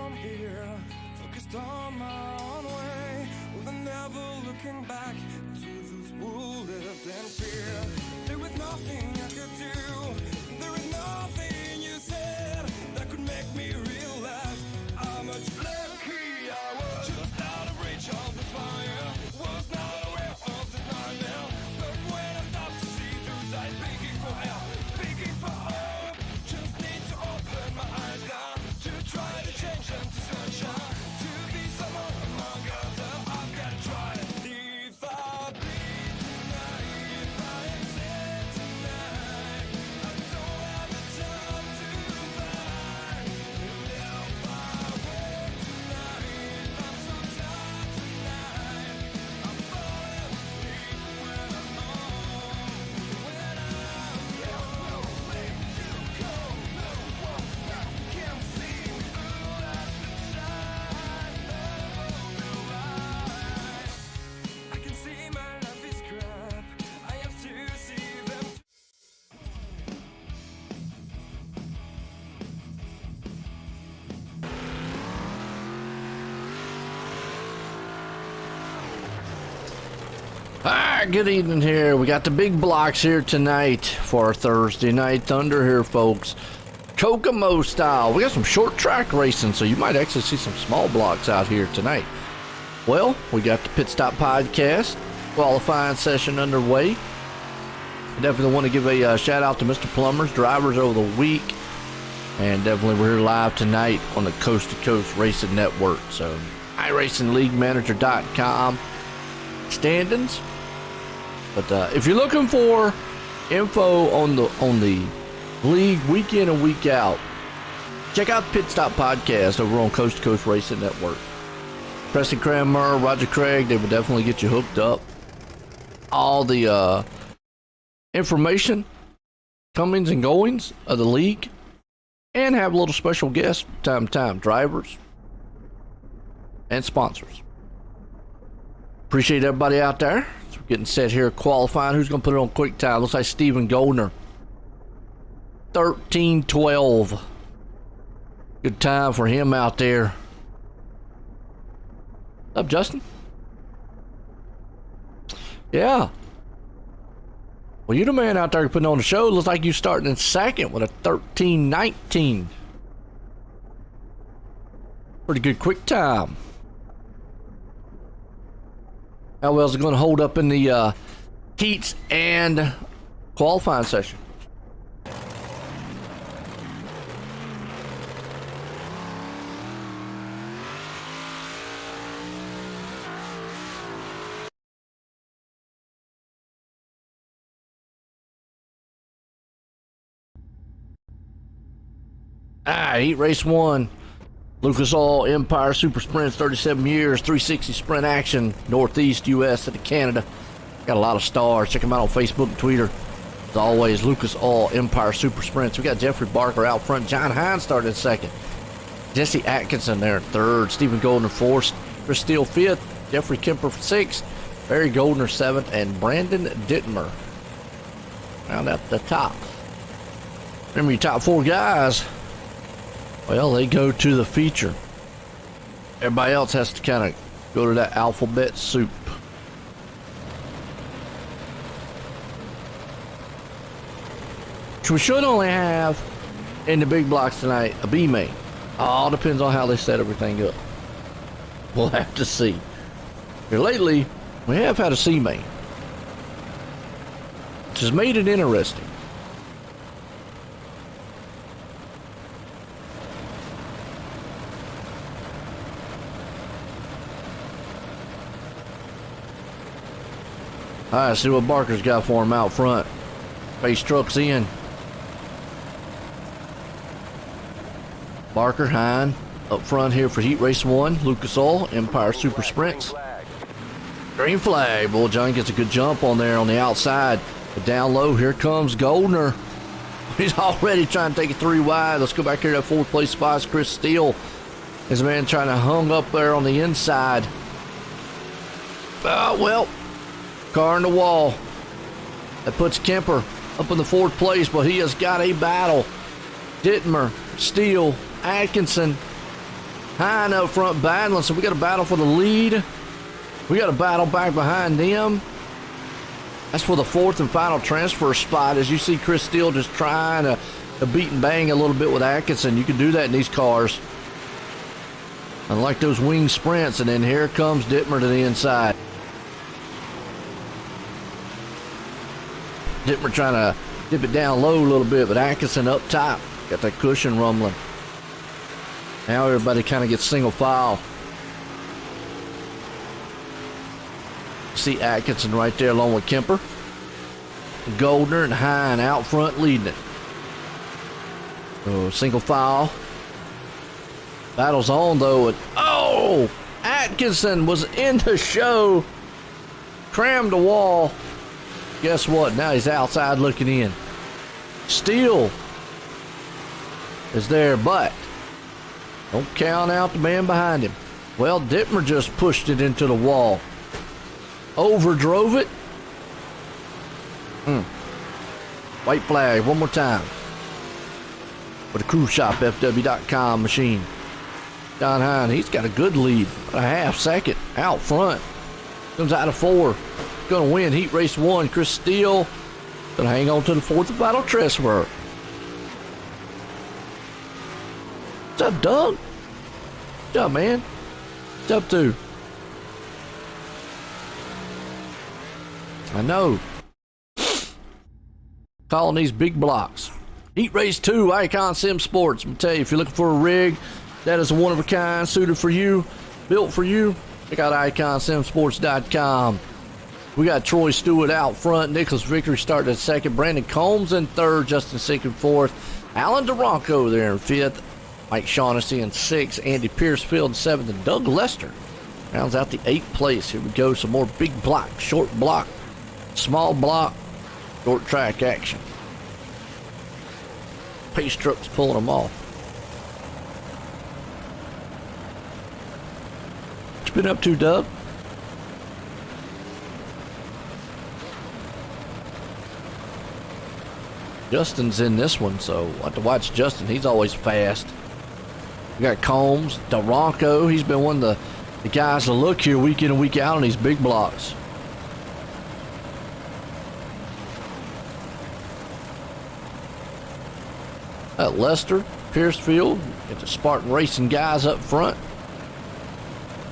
from here, focused on my own way, with never looking back to those who lived in fear. There was nothing I could do, there is nothing you said that could make me realize how much lucky I was. Just out of reach of the fire, was not aware of the nightmare, but when I stopped to see those eyes begging for help, begging for hope, just need to open my eyes now, to try to change them to sunshine, to be someone among others. I've got to try it. If I bleed tonight, if I am sad tonight, I don't have the time to fight. And if I wake tonight, I'm so tired tonight, I'm falling asleep when I'm home, when I'm no way to go, no one that can see through that shine of the light. I can see my life is crap, I have to see them. Alright, good evening here. We got the big blocks here tonight for our Thursday night thunder here, folks. Kokomo style. We got some short track racing, so you might actually see some small blocks out here tonight. Well, we got the Pit Stop Podcast qualifying session underway. I definitely want to give a shout out to Mr. Plummer's drivers over the week. And definitely we're here live tonight on the Coast to Coast Racing Network. So, iRacingLeagueManager.com standings. But if you're looking for info on the league week in and week out, check out the Pit Stop Podcast over on Coast to Coast Racing Network. Preston Cranmer, Roger Craig, they will definitely get you hooked up. All the information, comings and goings of the league, and have a little special guests time to time, drivers and sponsors. Appreciate everybody out there. So we're getting set here qualifying. Who's going to put it on quick time? Looks like Stephen Goldner. 13:12. Good time for him out there. What's up, Justin? Yeah. Well, you're the man out there putting on the show. Looks like you're starting in second with a 13:19. Pretty good quick time. How well is it going to hold up in the heats and qualifying session? Heat race 1. Lucas Oil Empire Super Sprints, 37 years, 360 sprint action, Northeast U.S. and Canada. Got a lot of stars. Check them out on Facebook and Twitter. As always, Lucas Oil Empire Super Sprints. We got Jeffrey Barker out front. John Hines started second. Jesse Atkinson there third. Stephen Goldner fourth. Chris Steele fifth. Jeffrey Kemper sixth. Barry Goldner seventh. And Brandon Dittmer round out the top. Remember your top 4 guys. Well, they go to the feature. Everybody else has to kind of go to that alphabet soup. Which we should only have in the big blocks tonight a B main. All depends on how they set everything up. We'll have to see. Here lately, we have had a C main, which has made it interesting. All right, see what Barker's got for him out front. Face trucks in. Barker, Hine, up front here for Heat Race 1. Lucas Oil, Empire Super Sprints. Green flag. Bull John gets a good jump on there on the outside. But down low, here comes Goldner. He's already trying to take it 3 wide. Let's go back here to that 4th place spot. It's Chris Steele. His man trying to hung up there on the inside. Well, car in the wall. That puts Kemper up in the 4th place, but he has got a battle. Dittmer, Steele, Atkinson, Hine up front battling, so we got a battle for the lead. We got a battle back behind them. That's for the fourth and final transfer spot. As you see Chris Steele just trying to beat and bang a little bit with Atkinson. You can do that in these cars. Unlike those wing sprints. And then here comes Dittmer to the inside. Dittmer trying to dip it down low a little bit, but Atkinson up top. Got that cushion rumbling. Now everybody kind of gets single file. See Atkinson right there along with Kemper. Goldner and Hine out front leading it. So single file. Battle's on though. And Atkinson was in the show. Crammed the wall. Guess what? Now he's outside looking in. Steele is there, but don't count out the man behind him. Well, Dittmer just pushed it into the wall. Overdrove it. White flag one more time. For the Cruise Shop FW.com machine. John Hine, he's got a good lead. A half second out front. Comes out of 4. Gonna win heat race 1. Chris Steele gonna hang on to the fourth and final transfer. What's up, Doug? What's up, man? What's up, too? I know. Calling these big blocks. Heat race 2, Icon Sim Sports. Let me tell you, if you're looking for a rig that is a one of a kind, suited for you, built for you, check out iconsimsports.com. We got Troy Stewart out front. Nicholas Vickery starting at second. Brandon Combs in third. Justin Sick in fourth. Alan DeRonco there in fifth. Mike Shaughnessy in sixth. Andy Piercefield in seventh. And Doug Lester rounds out the 8th place. Here we go. Some more big block, short block, small block, short track action. Pace trucks pulling them off. What you been up to, Doug? Justin's in this one, so I have to watch Justin. He's always fast. We got Combs, DeRonco. He's been one of the guys to look here week in and week out on these big blocks. Got Lester, Piercefield, get the Spartan Racing guys up front.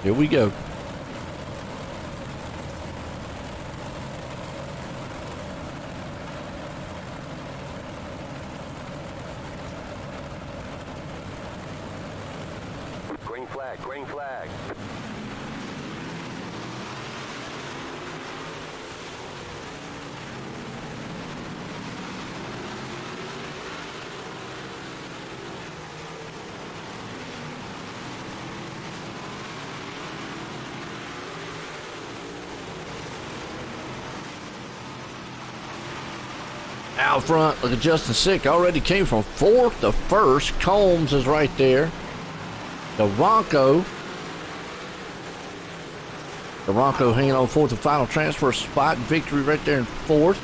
Here we go. Green flag. Out front, look at Justin Sick. Already came from 4th to 1st. Combs is right there. DeRonco hanging on 4th and final transfer spot. Victory right there in 4th.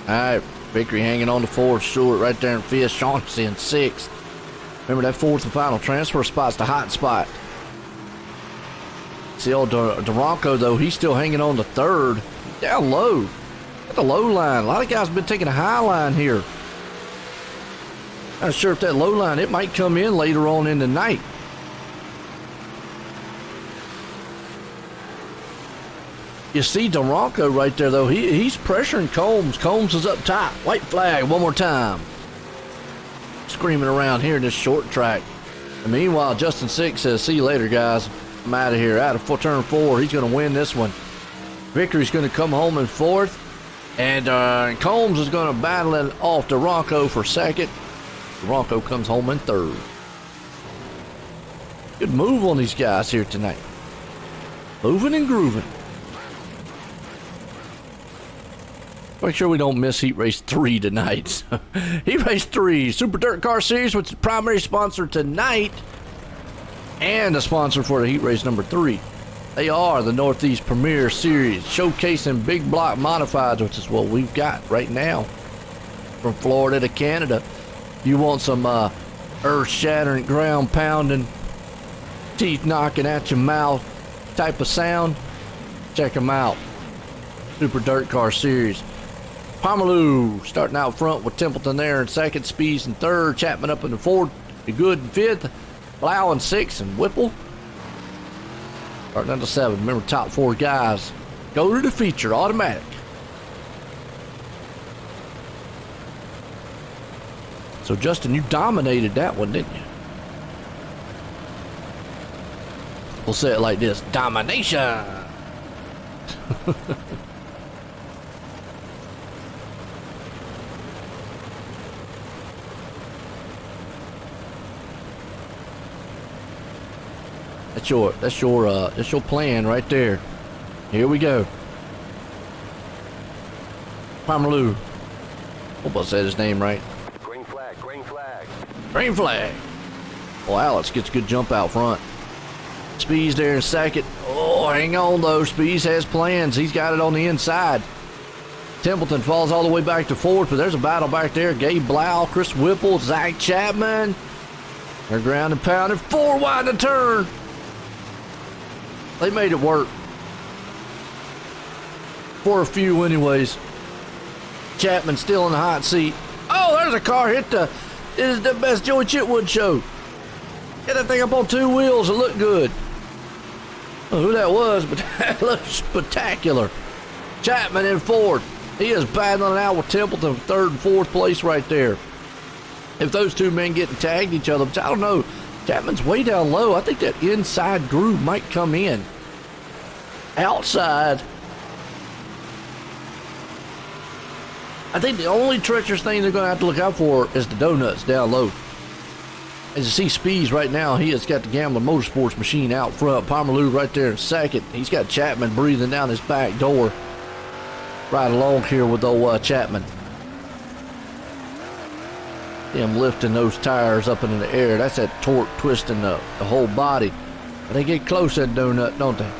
All right, Vickery hanging on to 4th. Stewart right there in 5th. Shaughnessy in 6th. Remember that 4th and final transfer spot's the hot spot. See old DeRonco, though, he's still hanging on to 3rd. Down low. At the low line. A lot of guys have been taking a high line here. Not sure if that low line, it might come in later on in the night. You see DeRonco right there, though. He's pressuring Combs. Combs is up top. White flag one more time. Screaming around here in this short track. And meanwhile, Justin Sick says, see you later, guys. I'm out of here. Out of turn 4. He's going to win this one. Vickery's going to come home in 4th. And Combs is going to battle it off DeRonco for 2nd. DeRonco comes home in 3rd. Good move on these guys here tonight. Moving and grooving. Make sure we don't miss Heat Race 3 tonight. Heat Race 3, Super Dirt Car Series, which is the primary sponsor tonight and a sponsor for the Heat Race number 3. They are the Northeast Premier Series, showcasing big block modifieds, which is what we've got right now. From Florida to Canada. You want some earth-shattering, ground-pounding, teeth-knocking at your mouth type of sound? Check them out. Super Dirt Car Series. Pomerleau starting out front with Templeton there in second, Spees in third, Chapman up in the fourth, Good in fifth, Blau in sixth, and Whipple starting at the 7. Remember, top 4 guys go to the feature automatic. So, Justin, you dominated that one, didn't you? We'll say it like this: domination. That's your plan right there. Here we go. Pomerleau. Hope I said his name right. Green flag, green flag. Green flag. Well, Alex gets a good jump out front. Spees there in second. Oh, hang on though. Spees has plans. He's got it on the inside. Templeton falls all the way back to fourth, but there's a battle back there. Gabe Blau, Chris Whipple, Zach Chapman. They're ground and pounding. 4 wide to turn. They made it work. For a few anyways. Chapman still in the hot seat. Oh, there's a car hit the... This is the best Joey Chitwood show. Get that thing up on 2 wheels. It looked good. I don't know who that was, but that looks spectacular. Chapman in fourth. He is battling it out with Templeton for third and fourth place right there. If those 2 men getting tagged each other, but I don't know. Chapman's way down low. I think that inside groove might come in. Outside, I think the only treacherous thing they're going to have to look out for is the donuts down low. As you see Spees right now, he has got the Gambler Motorsports machine out front. Pomerleau right there in second. He's got Chapman breathing down his back door. Right along here with old Chapman. Him lifting those tires up into the air. That's that torque twisting the whole body. But they get close to that donut, don't they?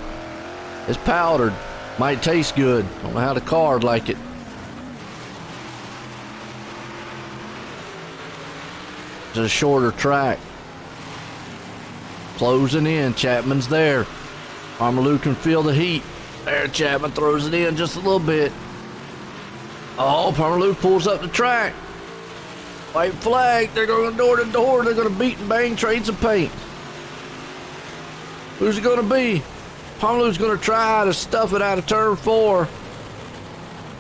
It's powdered. Might taste good. Don't know how the car'd like it. It's a shorter track. Closing in. Chapman's there. Pomerleau can feel the heat. There, Chapman throws it in just a little bit. Oh, Pomerleau pulls up the track. White flag. They're going door to door. They're going to beat and bang trades of paint. Who's it going to be? Pomerleau's going to try to stuff it out of turn 4.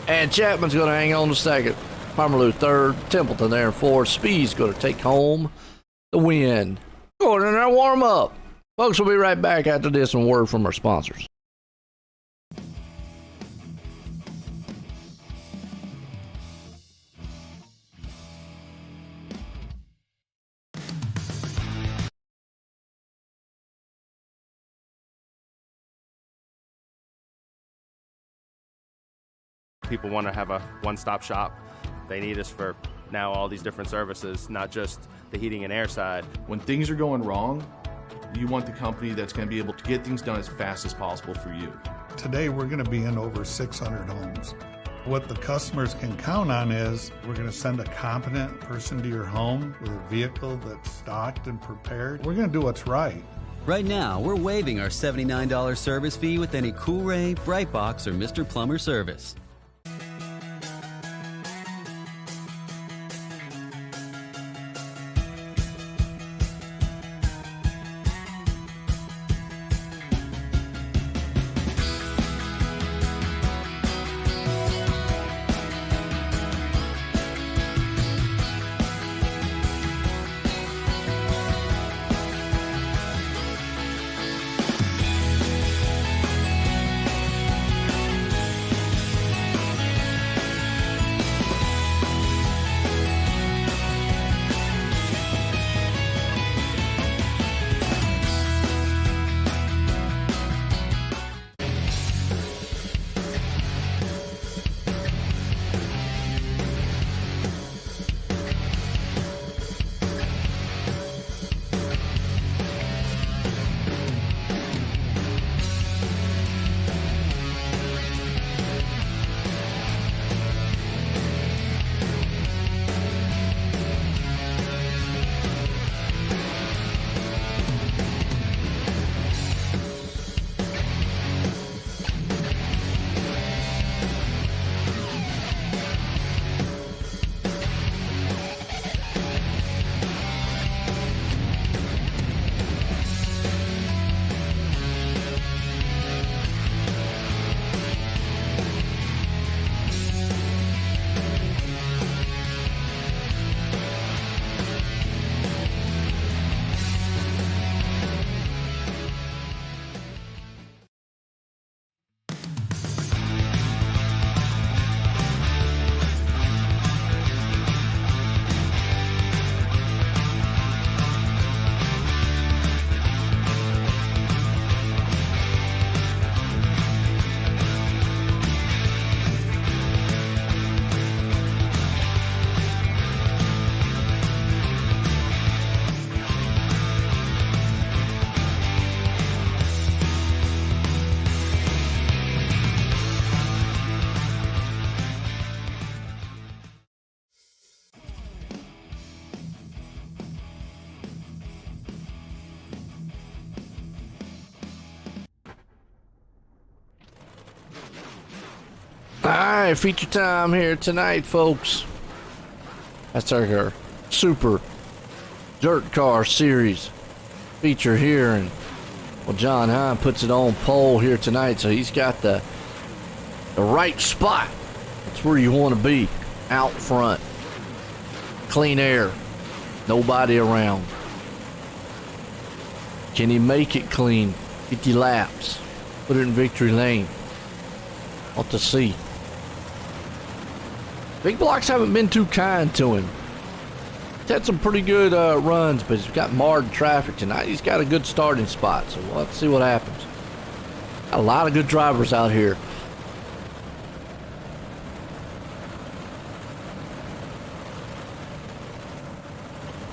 And Chapman's going to hang on to second. Pomerleau third. Templeton there in fourth. Speed's going to take home the win. Going in there, warm up. Folks, we'll be right back after this and word from our sponsors. People want to have a one-stop shop. They need us for now all these different services, not just the heating and air side. When things are going wrong, you want the company that's going to be able to get things done as fast as possible for you. Today we're going to be in over 600 homes. What the customers can count on is we're going to send a competent person to your home with a vehicle that's stocked and prepared. We're going to do what's right. Right now, we're waiving our $79 service fee with any Cool-Ray, Brightbox, or Mr. Plumber service. right, feature time here tonight, folks. That's our super dirt car series feature here, and well, John Hine puts it on pole here tonight, so he's got the right spot. That's where you want to be, out front, clean air, nobody around. Can he make it clean? 50 laps, put it in victory lane. What to see. Big blocks haven't been too kind to him. He's had some pretty good runs, but he's got marred traffic tonight. He's got a good starting spot, so let's see what happens. Got a lot of good drivers out here.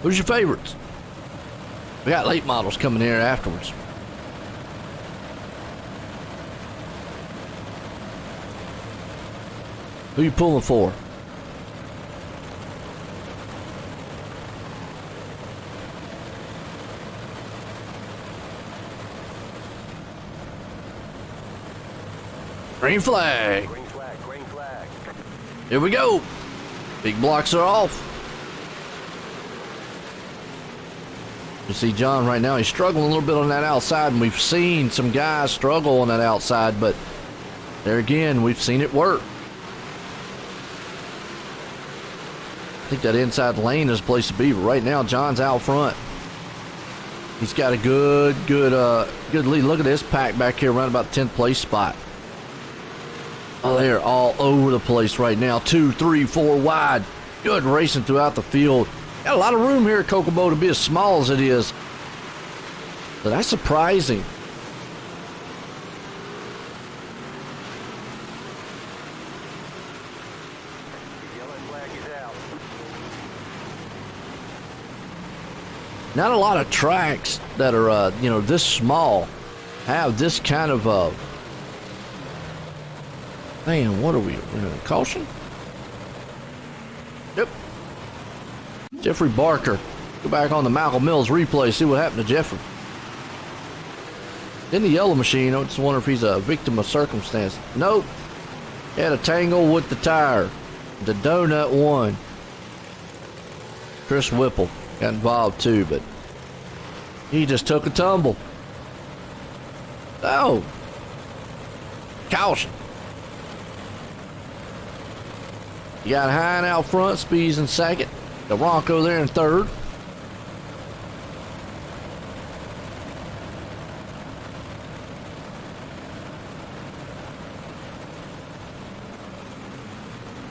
Who's your favorites? We got late models coming here afterwards. Who you pulling for? Green flag. Green flag, green flag. Here we go. Big blocks are off. You see John right now, he's struggling a little bit on that outside, and we've seen some guys struggle on that outside, but there again, we've seen it work. I think that inside lane is the place to be, but right now John's out front. He's got a good lead. Look at this pack back here around about the 10th place spot. Oh, they're all over the place right now. 2, 3, 4 wide. Good racing throughout the field. Got a lot of room here at Kokomo to be as small as it is. But that's surprising. Yellow flag is out. Not a lot of tracks that are, this small have this kind of, man, what are we in a caution? Yep. Jeffrey Barker. Go back on the Malcolm Mills replay, see what happened to Jeffrey. In the yellow machine, I just wonder if he's a victim of circumstance. Nope. He had a tangle with the tire. The donut won. Chris Whipple got involved too, but he just took a tumble. Oh. Caution. You got Hine out front, Speeds in second. The Bronco there in third.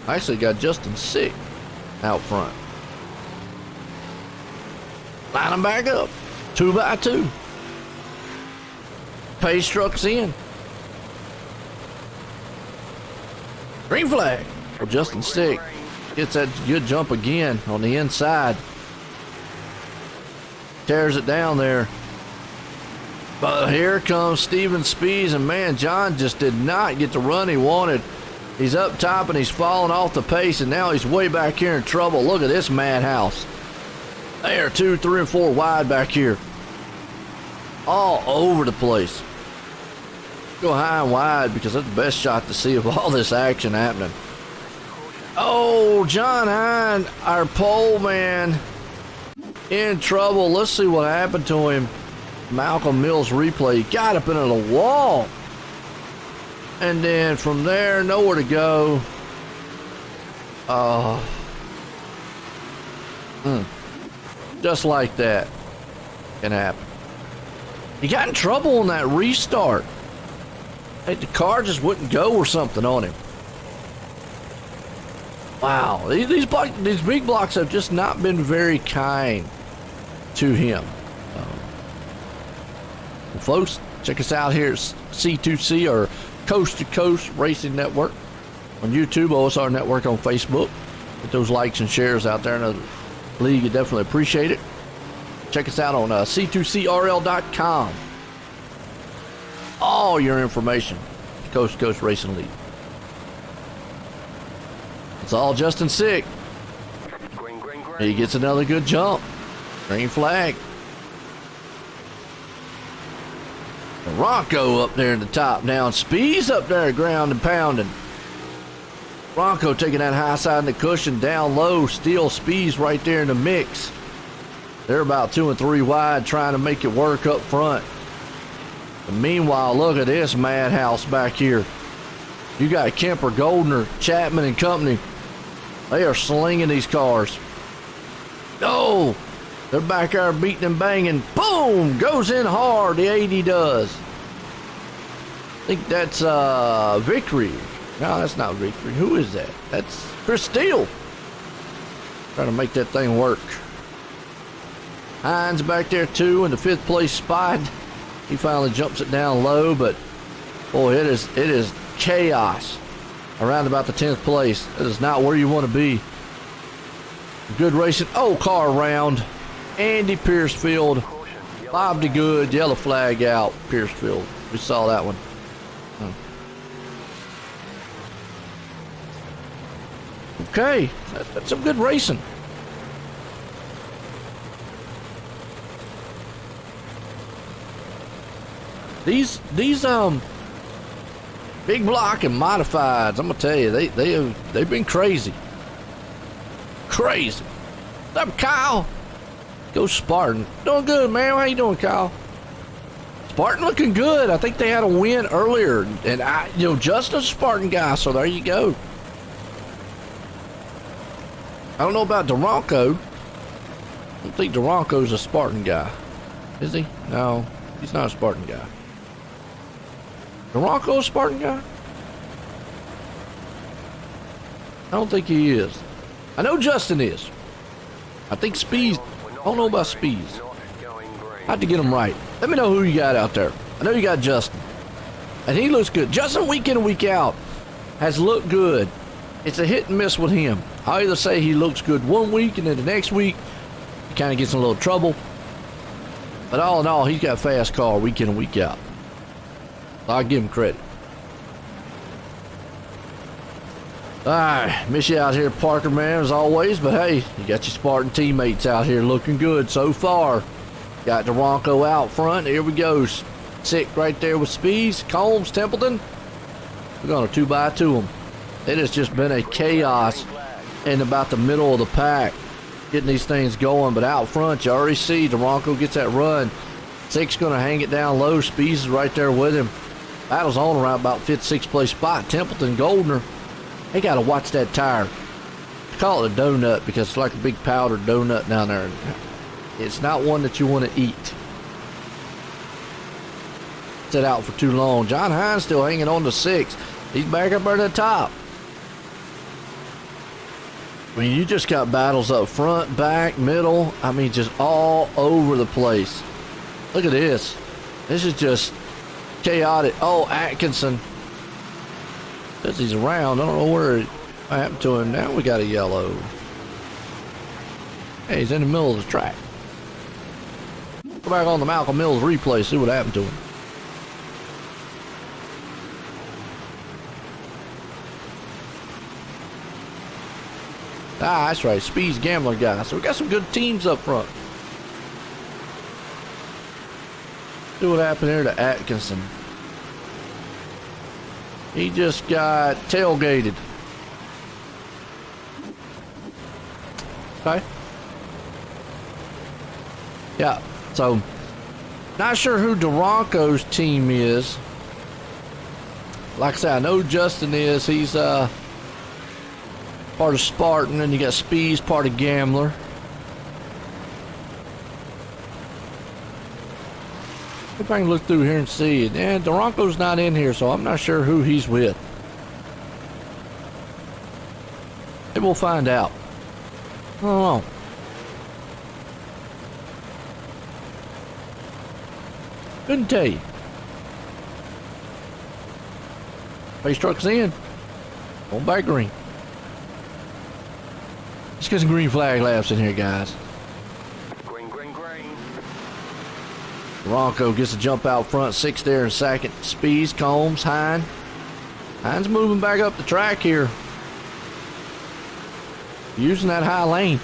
Actually got Justin Sick out front. Line them back up. 2 by 2. Pace trucks in. Green flag. Well, Justin Stick gets that good jump again on the inside. Tears it down there. But here comes Steven Spees, and man, John just did not get the run he wanted. He's up top and he's falling off the pace, and now he's way back here in trouble. Look at this madhouse. They are 2, 3, and 4 wide back here. All over the place. Go high and wide because that's the best shot to see of all this action happening. Oh, John Hine, our pole man, in trouble. Let's see what happened to him. Malcolm Mills replay. Got up into the wall. And then from there, nowhere to go. Just like that can happen. He got in trouble on that restart. Hey, the car just wouldn't go or something on him. Wow, these big blocks have just not been very kind to him. Well, folks, check us out here at C2C or Coast to Coast Racing Network on YouTube, OSR Network on Facebook. Get those likes and shares out there in the league. You definitely appreciate it. Check us out on C2CRL.com. All your information, Coast to Coast Racing League. It's all Justin Sick. Green, green, green. He gets another good jump. Green flag. Bronco up there in the top now, and Speed's up there ground and pounding. Bronco taking that high side in the cushion down low. Still Speed's right there in the mix. They're about 2 and 3 wide trying to make it work up front. And meanwhile, look at this madhouse back here. You got Kemper, Goldner, Chapman, and company. They are slinging these cars. Oh, they're back there beating and banging. Boom! Goes in hard. The 80 does. I think that's Victory. No, that's not Victory. Who is that? That's Chris Steele. Trying to make that thing work. Hines back there too in the 5th place spot. He finally jumps it down low, but boy, it is chaos around about the 10th place. It is not where you want to be. Good racing. Oh, car around. Andy Piercefield. 5 to good. Yellow flag out. Piercefield. We saw that one. Okay, that's some good racing. These big block and modifieds, I'm gonna tell you, they've been crazy. Crazy. What's up, Kyle? Go Spartan. Doing good, man. How you doing, Kyle? Spartan looking good. I think they had a win earlier, and Justin's a Spartan guy, so there you go. I don't know about Duranco. I don't think Duranco's a Spartan guy. Is he? No, he's not a Spartan guy. Duranco a Spartan guy? I don't think he is. I know Justin is. I think Speeds. I don't know about Speeds. I have to get him right. Let me know who you got out there. I know you got Justin. And he looks good. Justin, week in and week out, has looked good. It's a hit and miss with him. I'll either say he looks good one week and then the next week he kind of gets in a little trouble. But all in all, he's got a fast car week in and week out. So I'll give him credit. Alright, miss you out here, Parker, man, as always. But hey, you got your Spartan teammates out here looking good so far. Got Duranco out front. Here we go. Sick right there with Speeds. Combs, Templeton. We're going to 2x2 them. It has just been a chaos in about the middle of the pack getting these things going. But out front, you already see Duranco gets that run. Six going to hang it down low. Speeds is right there with him. Battle's on around about 5th, 6th place spot. Templeton, Goldner. They got to watch that tire. I call it a donut because it's like a big powdered donut down there. It's not one that you want to eat. Sit out for too long. John Hines still hanging on to 6th. He's back up at the top. I mean, you just got battles up front, back, middle. I mean, just all over the place. Look at this. This is just chaotic. Oh, Atkinson. Says he's around. I don't know where it happened to him. Now we got a yellow. Hey, he's in the middle of the track. Go back on the Malcolm Mills replay, see what happened to him. Ah, that's right. Speed's gambler guy. So we got some good teams up front. See what happened here to Atkinson. He just got tailgated. Okay. Yeah. So, not sure who Duranco's team is. Like I said, I know Justin is. He's part of Spartan, and you got Speeds, part of Gambler. If I can look through here and see it. And Duranco's not in here, so I'm not sure who he's with. Maybe we'll find out. I don't know. Couldn't tell you. Race truck's in. On back green. Let's get some green flag laps in here, guys. Green, green, green. Duranco gets a jump out front, 6 there in second. Speeds, Combs, Hines. Hines moving back up the track here. Using that high lane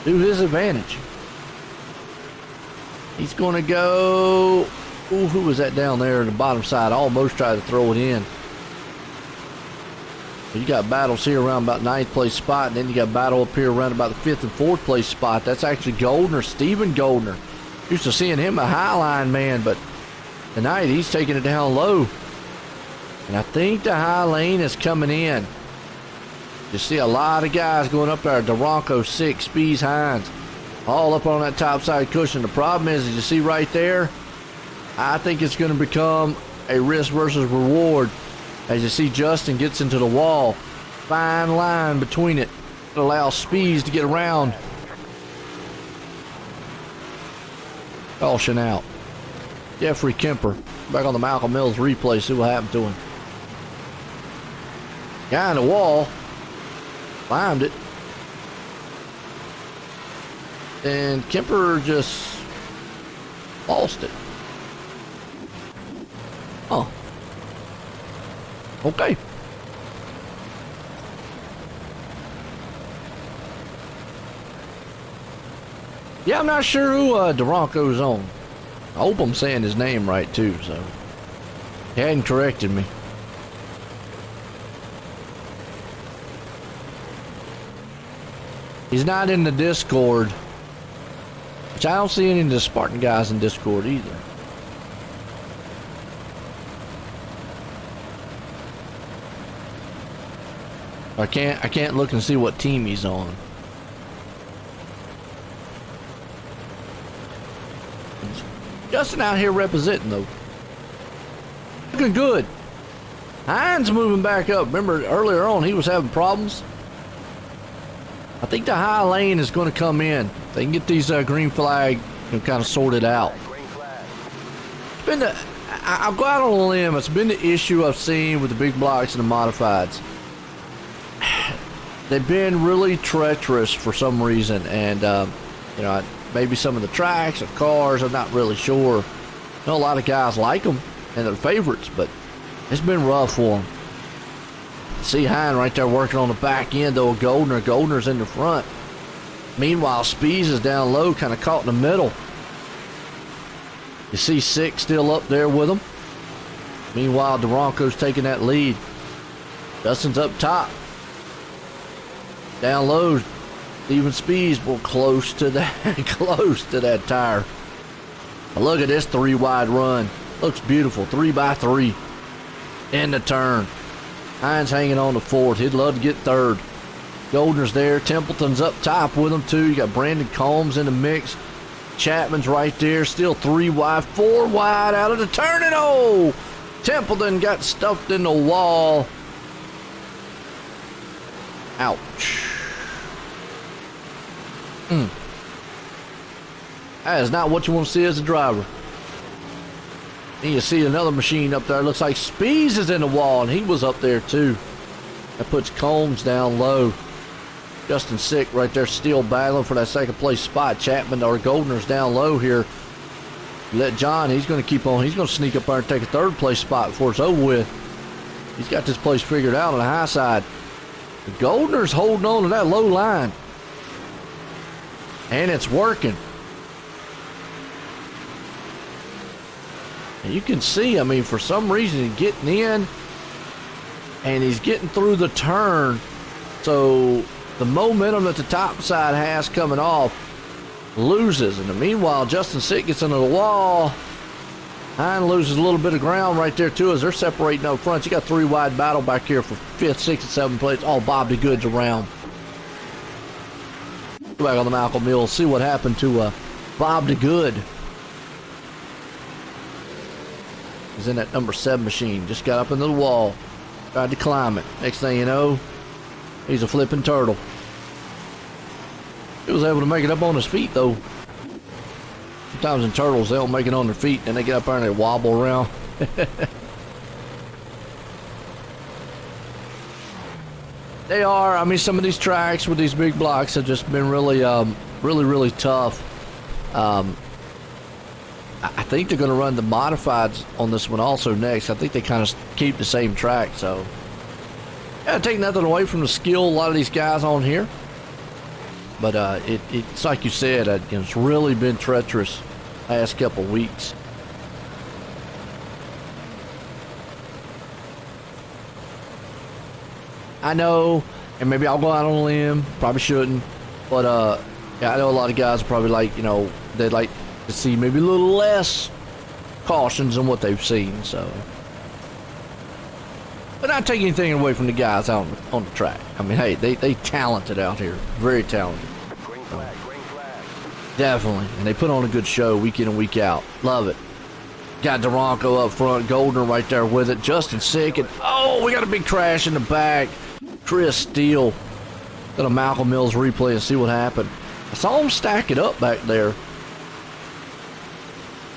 to his advantage. He's going to go. Ooh, who was that down there on the bottom side? Almost tried to throw it in. You got battles here around about 9th place spot, and then you got battle up here around about the 5th and 4th place spot. That's actually Goldner, Stephen Goldner. Used to seeing him a high line man, but tonight he's taking it down low. And I think the high lane is coming in. You see a lot of guys going up there. Duranco, 6, Spees, Hines, all up on that top side cushion. The problem is, as you see right there, I think it's going to become a risk versus reward. As you see, Justin gets into the wall. Fine line between it. It allows Spees to get around. Caution out. Jeffrey Kemper back on the Malcolm Mills replay. See what happened to him. Guy in the wall. Climbed it. And Kemper just lost it. Oh. Okay. Yeah, I'm not sure who Duranco's on. I hope I'm saying his name right too, so he hadn't corrected me. He's not in the Discord, which I don't see any of the Spartan guys in Discord either. I can't look and see what team he's on. Justin out here representing though. Looking good. Hines moving back up. Remember earlier on he was having problems. I think the high lane is going to come in. They can get these green flag kind of sorted out. It's been I'll go out on a limb. It's been the issue I've seen with the big blocks and the modifieds. They've been really treacherous for some reason, and you know, maybe some of the tracks or cars, I'm not really sure. I know a lot of guys like them and they're favorites, but it's been rough for them. See Hine right there working on the back end though. Goldner's in the front. Meanwhile, Spees is down low, kind of caught in the middle. You see Six still up there with him. Meanwhile, Duranco's taking that lead. Dustin's up top. Down low, Steven Spees will close to that tire. Now look at this 3 wide run. Looks beautiful. 3x3 in the turn. Hines hanging on to 4th. He'd love to get 3rd. Goldner's there. Templeton's up top with him too. You got Brandon Combs in the mix. Chapman's right there. Still 3 wide, 4 wide out of the turn. And oh, Templeton got stuffed in the wall. Ouch. That is not what you want to see as a driver. And you see another machine up there. Looks like Spees is in the wall, and he was up there too. That puts Combs down low. Justin Sick right there still battling for that 2nd place spot. Chapman or Goldner's down low here. Let John, he's going to keep on. He's going to sneak up there and take a 3rd place spot before it's over with. He's got this place figured out on the high side. Goldner's holding on to that low line. And it's working. And you can see, I mean, for some reason, he's getting in and he's getting through the turn. So the momentum that the top side has coming off loses. And meanwhile, Justin Sick gets into the wall. Hine loses a little bit of ground right there, too, as they're separating up front. You got 3 wide battle back here for 5th, 6th, and 7th place. All Bob the Goods around. Go back on the Malcolm Mills, see what happened to Bob the Good. He's in that number 7 machine. Just got up into the wall. Tried to climb it. Next thing you know, he's a flipping turtle. He was able to make it up on his feet, though. Sometimes in turtles, they don't make it on their feet, and they get up there and they wobble around. They are. I mean, some of these tracks with these big blocks have just been really, really tough. I think they're going to run the modifieds on this one also next. I think they kind of keep the same track. So, yeah, take nothing away from the skill of a lot of these guys on here. But it's like you said, it's really been treacherous last couple weeks. I know, and maybe I'll go out on a limb. Probably shouldn't, but yeah, I know a lot of guys are probably like, you know, they'd like to see maybe a little less cautions than what they've seen. So, but not take anything away from the guys out on the track. I mean, hey, they talented out here, very talented. Green flag, green flag. Definitely, and they put on a good show week in and week out. Love it. Got Duranko up front, Goldner right there with it. Justin Sick, and oh, we got a big crash in the back. Chris Steele. Got a Malcolm Mills replay and see what happened. I saw him stack it up back there.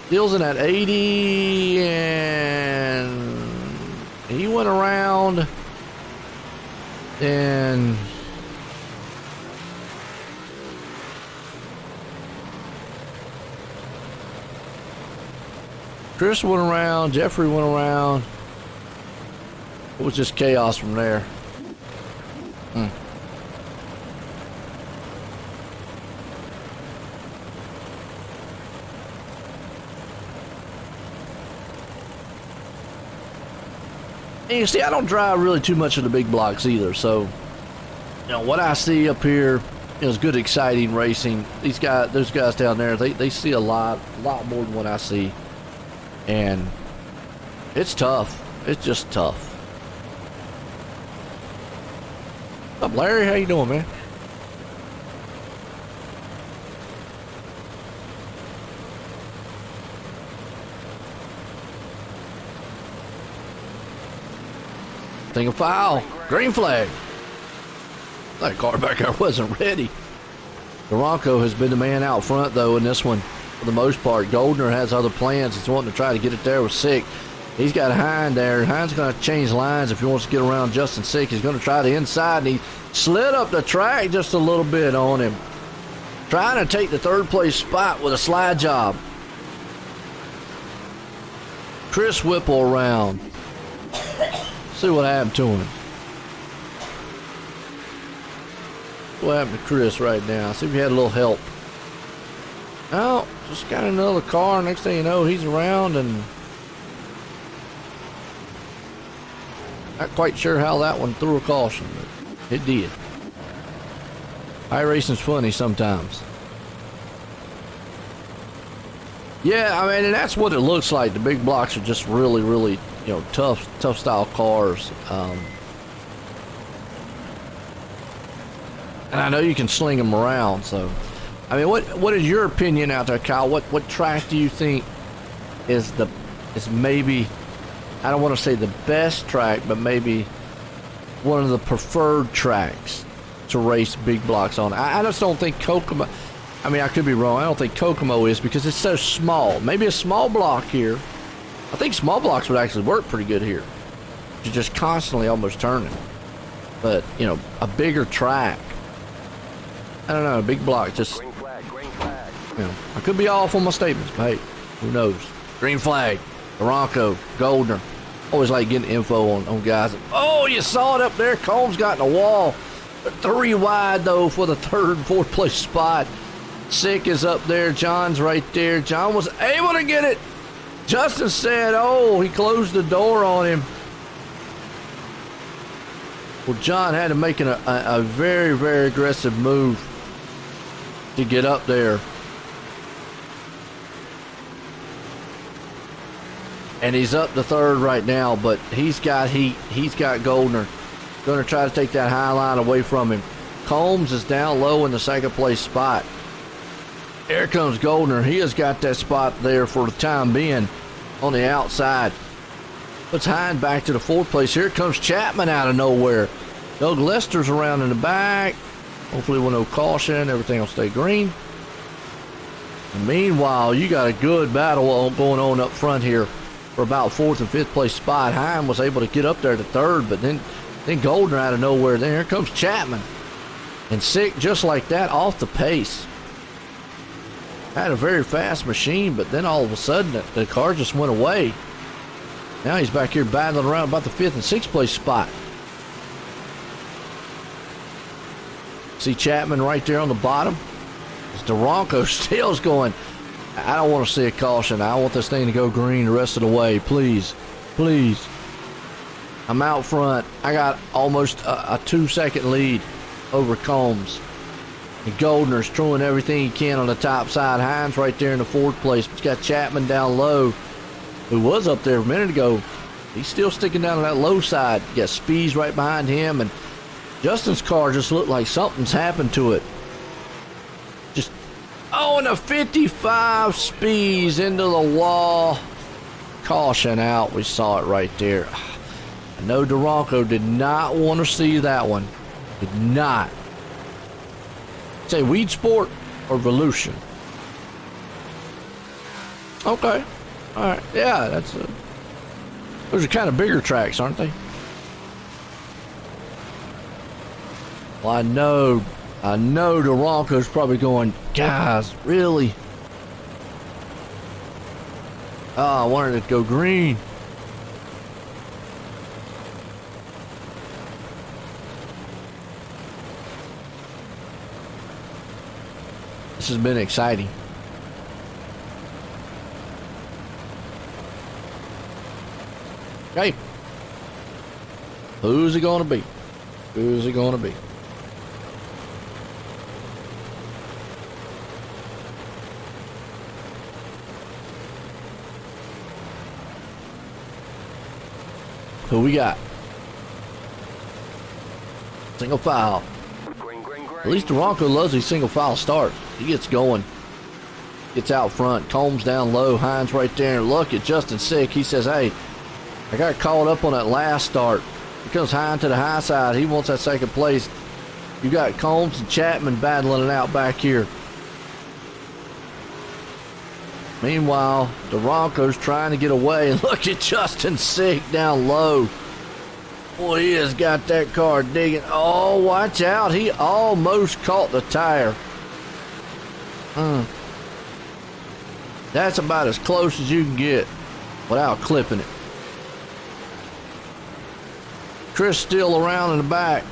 Steele's in at 80, and he went around, and Chris went around, Jeffrey went around. It was just chaos from there. And you see, I don't drive really too much of the big blocks either, so you know what I see up here is good, exciting racing. These guys, those guys down there, they see a lot more than what I see, and it's tough. It's just tough. What's up, Larry? How you doing, man? Thing of foul. Green flag. That car back there wasn't ready. Duranko has been the man out front, though, in this one for the most part. Goldner has other plans. He's wanting to try to get it there with Sick. He's got Hine there. Hine's going to change lines if he wants to get around Justin Sick. He's going to try the inside, and he slid up the track just a little bit on him. Trying to take the third place spot with a slide job. Chris Whipple around. See what happened to him. What happened to Chris right now? See if he had a little help. Oh, just got another car. Next thing you know, he's around, and not quite sure how that one threw a caution, but it did. iRacing's funny sometimes. Yeah, I mean, and that's what it looks like. The big blocks are just really, really, you know, tough style cars. And I know you can sling them around. So, I mean, what is your opinion out there, Kyle? What track do you think is maybe, I don't want to say the best track, but maybe one of the preferred tracks to race big blocks on? I just don't think Kokomo. I mean, I could be wrong. I don't think Kokomo is, because it's so small. Maybe a small block here. I think small blocks would actually work pretty good here. You're just constantly almost turning. But, you know, a bigger track, I don't know, a big block just, Green flag, green flag. you know, I could be off on my statements, but hey, who knows? Green flag, Duranko, Goldner. Always like getting info on guys. Oh, you saw it up there. Combs got in the wall. 3 wide, though, for the third and fourth place spot. Sick is up there. John's right there. John was able to get it. Justin said, oh, he closed the door on him. Well, John had to make a very, very aggressive move to get up there. And he's up to third right now, but he's got heat. He's got Goldner. Going to try to take that high line away from him. Combs is down low in the second place spot. Here comes Goldner. He has got that spot there for the time being on the outside. Puts Hine back to the fourth place. Here comes Chapman out of nowhere. Doug Lester's around in the back. Hopefully with no caution, everything will stay green. And meanwhile, you got a good battle going on up front here for about fourth and fifth place spot. Hine was able to get up there to third, but then Goldner out of nowhere. Then here comes Chapman. And Sick just like that off the pace. Had a very fast machine, but then all of a sudden the car just went away. Now he's back here battling around about the fifth and sixth place spot. See Chapman right there on the bottom. As Duranko still's going, I don't want to see a caution. I want this thing to go green the rest of the way. Please. Please. I'm out front. I got almost a 2-second lead over Combs. And Goldner's throwing everything he can on the top side. Hines right there in the fourth place. But you got Chapman down low, who was up there a minute ago. He's still sticking down on that low side. You got Spees right behind him, and Justin's car just looked like something's happened to it. Just, oh, and a 55 Spees into the wall. Caution out. We saw it right there. I know Duranco did not want to see that one. Did not. Say Weed Sport or Volution? Okay. All right. Yeah, that's a... Those are kind of bigger tracks, aren't they? Well, I know Duranco's probably going, guys, really? Oh, I wanted it to go green. This has been exciting. Okay. Who's it going to be? Who's it going to be? Who we got? Single file. Green, green, green. At least Duranco loves these single file starts. He gets going. Gets out front. Combs down low. Hines right there. And look at Justin Sick. He says, hey, I got caught up on that last start. Here comes Hines to the high side. He wants that second place. You got Combs and Chapman battling it out back here. Meanwhile, Duranco's trying to get away. And look at Justin Sick down low. Boy, he has got that car digging. Oh, watch out. He almost caught the tire. That's about as close as you can get without clipping it. Chris still around in the back.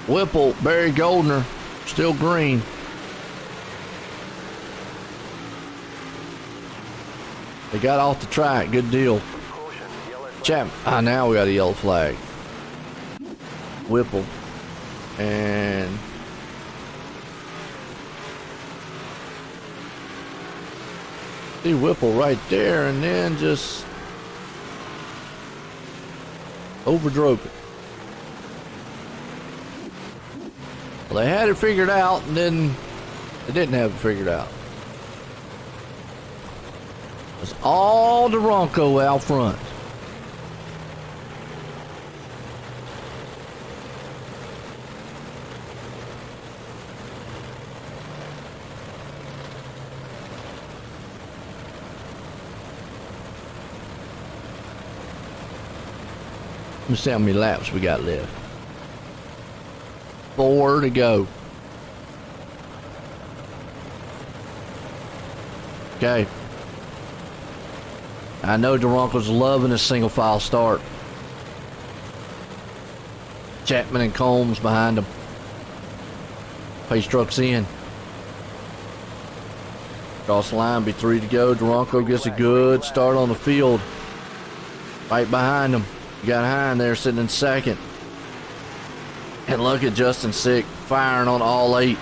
Whipple, Barry Goldner, still green. They got off the track. Good deal. Chapman. Now we got a yellow flag. Whipple. And see Whipple right there, and then just overdrove it. Well, they had it figured out, and then they didn't have it figured out. It was all Duranco out front. Let me see how many laps we got left. 4 to go. Okay. I know Duranco's loving this single file start. Chapman and Combs behind him. Pace truck's in. Cross the line, be 3 to go. Duranco gets a good start on the field. Right behind him. You got Hine there sitting in second. And look at Justin Sick firing on all 8,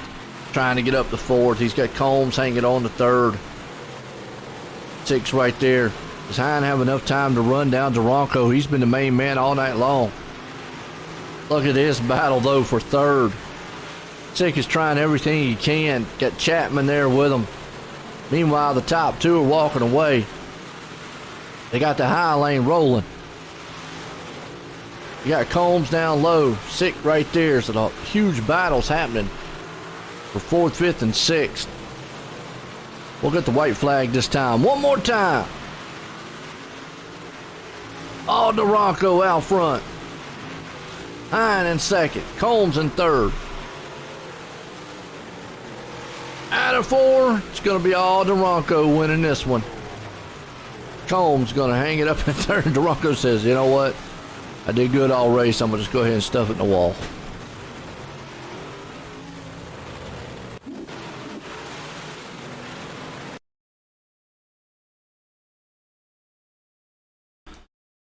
trying to get up to 4th. He's got Combs hanging on to 3rd. Sick's right there. Does Hine have enough time to run down Duranco? He's been the main man all night long. Look at this battle, though, for 3rd. Sick is trying everything he can. Got Chapman there with him. Meanwhile, the top 2 are walking away. They got the high lane rolling. You got Combs down low, Sick right there. So the huge battles happening for 4th, 5th, and 6th. We'll get the white flag this time. One more time. All Duranco out front. Hine in second. Combs in 3rd. Out of 4, it's going to be all Duranco winning this one. Combs going to hang it up in 3rd. Duranco says, you know what? I did good all race. I'm going to just go ahead and stuff it in the wall.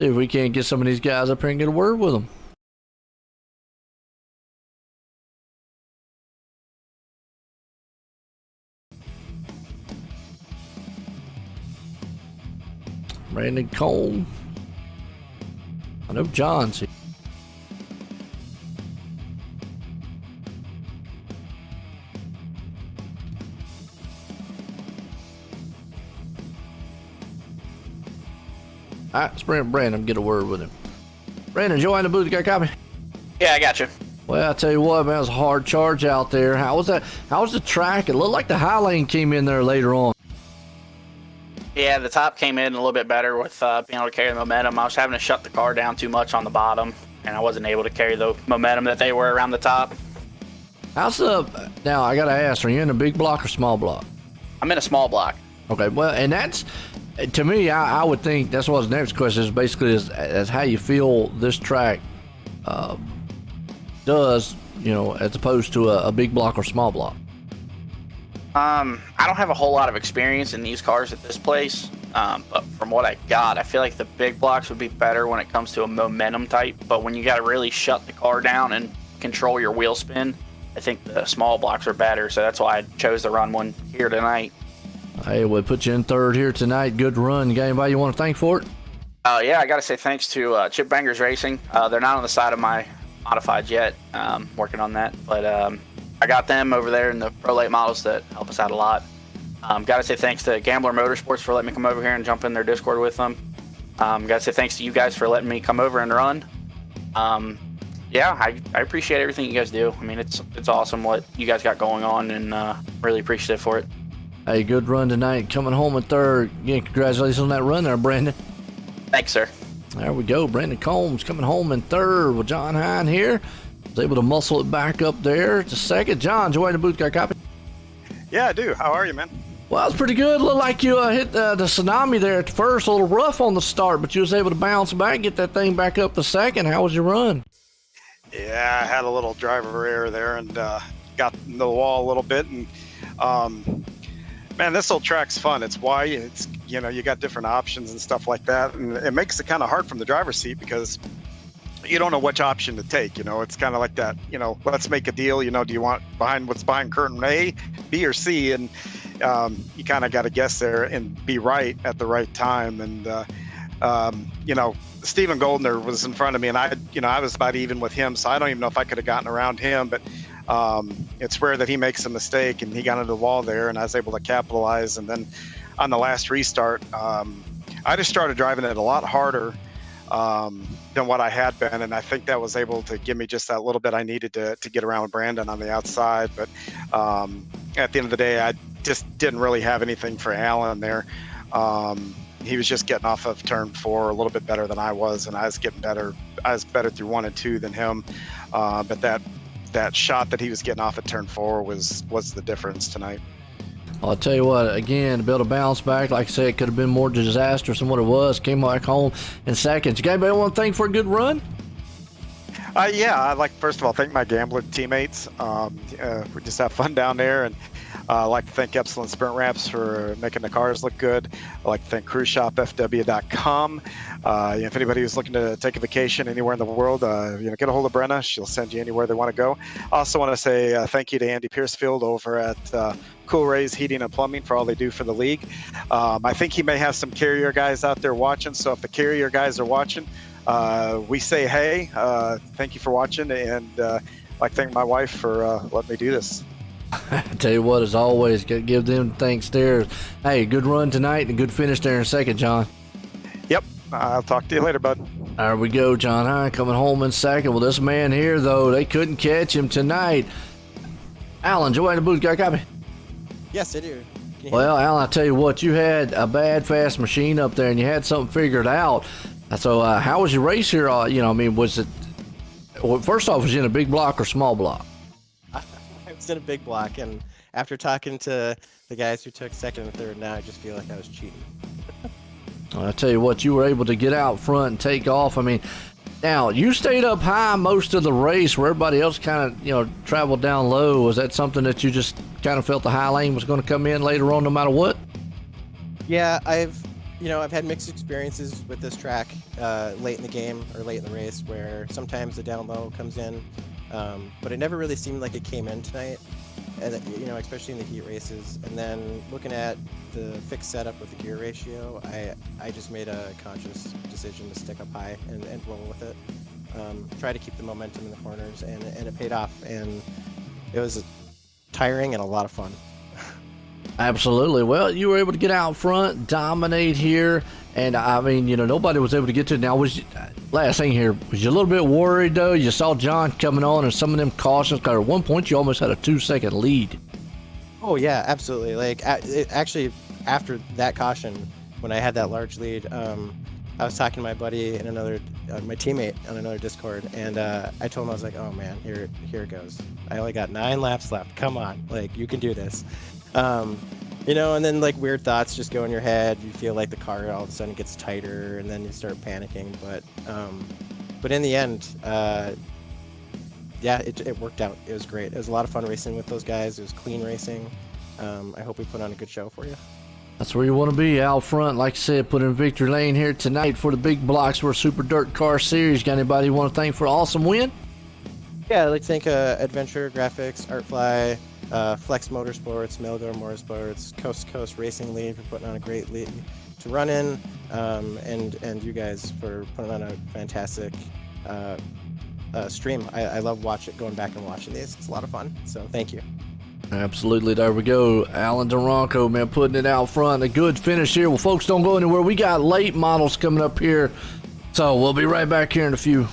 See if we can't get some of these guys up here and get a word with them. Brandon Cole. I know John's here. All right, let's bring Brandon, get a word with him. Brandon, join the booth. Got a copy? Yeah, I got you. Well, I tell you what, man, it was a hard charge out there. How was that? How was the track? It looked like the high lane came in there later on. Yeah, the top came in a little bit better with being able to carry the momentum. I was having to shut the car down too much on the bottom, and I wasn't able to carry the momentum that they were around the top. How's the... Now, I got to ask, are you in a big block or small block? I'm in a small block. Okay, well, and that's... To me, I would think that's what the next question is basically as how you feel this track does, you know, as opposed to a big block or small block. I don't have a whole lot of experience in these cars at this place, but from what I got, I feel like the big blocks would be better when it comes to a momentum type, but when you got to really shut the car down and control your wheel spin, I think the small blocks are better, so that's why I chose to run one here tonight. Hey, we'll put you in third here tonight. Good run. You got anybody you want to thank for it? Yeah, I got to say thanks to Chip Bangers Racing. They're not on the side of my modified yet, working on that, but I got them over there in the Pro Late models that help us out a lot. Got to say thanks to Gambler Motorsports for letting me come over here and jump in their Discord with them. Got to say thanks to you guys for letting me come over and run. Yeah, I appreciate everything you guys do. I mean, it's awesome what you guys got going on, and really appreciative for it. Hey, good run tonight. Coming home in third. Yeah, congratulations on that run there, Brandon. Thanks, sir. There we go. Brandon Combs coming home in third with John Hine here. Was able to muscle it back up there to second. John, join the booth. Got a copy? Yeah, I do. How are you, man? Well, it's pretty good. Looked like you hit the tsunami there at first. A little rough on the start, but you was able to bounce back, get that thing back up to second. How was your run? Yeah, I had a little driver error there and got in the wall a little bit. And man, this old track's fun. It's why it's, you know, you got different options and stuff like that. And it makes it kind of hard from the driver's seat because you don't know which option to take. You know, it's kind of like that, you know, let's make a deal. You know, do you want what's behind curtain A, B, or C? And you kind of got to guess there and be right at the right time. And, you know, Stephen Goldner was in front of me, and I was about even with him. So I don't even know if I could have gotten around him, but it's rare that he makes a mistake, and he got into the wall there, and I was able to capitalize. And then on the last restart, I just started driving it a lot harder than what I had been, and I think that was able to give me just that little bit I needed to get around with Brandon on the outside. But at the end of the day, I just didn't really have anything for Alan there. He was just getting off of turn 4 a little bit better than I was, and I was getting better. I was better through 1 and 2 than him, but that shot that he was getting off at turn 4 was the difference tonight. Well, I'll tell you what, again, to be able to bounce back, like I said, it could have been more disastrous than what it was. Came back home in seconds. You got anybody want to thank for a good run? Yeah, I'd like, first of all, thank my Gambler teammates. We just have fun down there, and I'd like to thank Epsilon Sprint Wraps for making the cars look good. I'd like to thank cruiseshopfw.com. If anybody who's looking to take a vacation anywhere in the world, get a hold of Brenna. She'll send you anywhere they want to go. I also want to say thank you to Andy Piercefield over at Cool Rays Heating and Plumbing for all they do for the league. I think he may have some Carrier guys out there watching, so if the Carrier guys are watching, we say hey, thank you for watching, and I'd like to thank my wife for letting me do this. I tell you what, as always, gotta give them thanks there. Hey, good run tonight and a good finish there in a second, John. Yep, I'll talk to you later, bud. There we go, John Hine coming home in second. Well, this man here, though, they couldn't catch him tonight. Alan, join the booth, got a copy? Yes, I do. Well, Alan, I tell you what, you had a bad fast machine up there and you had something figured out. So how was your race here? Was it, well, first off, was you in a big block or small block? I was in a big block, and after talking to the guys who took second and third, now I just feel like I was cheating. I tell you what, you were able to get out front and take off. I mean, now you stayed up high most of the race where everybody else kind of, traveled down low. Was that something that you just kind of felt the high lane was going to come in later on no matter what? Yeah, I've I've had mixed experiences with this track late in the game or late in the race, where sometimes the down low comes in, but it never really seemed like it came in tonight, and especially in the heat races. And then looking at the fixed setup with the gear ratio, I just made a conscious decision to stick up high and roll with it. Try to keep the momentum in the corners, and it paid off. And it was tiring and a lot of fun. Absolutely. Well, you were able to get out front, dominate here, and I mean, nobody was able to get to it. Now, last thing here, was you a little bit worried though? You saw John coming on and some of them cautions, because at one point you almost had a 2-second lead. Oh yeah, absolutely. Like actually, after that caution, when I had that large lead, I was talking to my buddy and my teammate on another Discord, and I told him, I was like, "Oh man, here it goes. I only got 9 laps left. Come on, like you can do this." And then like weird thoughts just go in your head. You feel like the car all of a sudden gets tighter, and then you start panicking. But in the end, it worked out. It was great. It was a lot of fun racing with those guys. It was clean racing. I hope we put on a good show for you. That's where you want to be, out front. Like I said, put in victory lane here tonight for the Big Blocks for Super Dirt Car Series. Got anybody you want to thank for an awesome win? Yeah, I'd like to thank Adventure Graphics, Artfly, Flex Motorsports, Melgar Motorsports, Coast to Coast Racing League for putting on a great league to run in, and you guys for putting on a fantastic stream. I love going back and watching these. It's a lot of fun. So thank you. Absolutely. There we go. Alan Duranco, man, putting it out front. A good finish here. Well, folks, don't go anywhere. We got late models coming up here. So we'll be right back here in a few.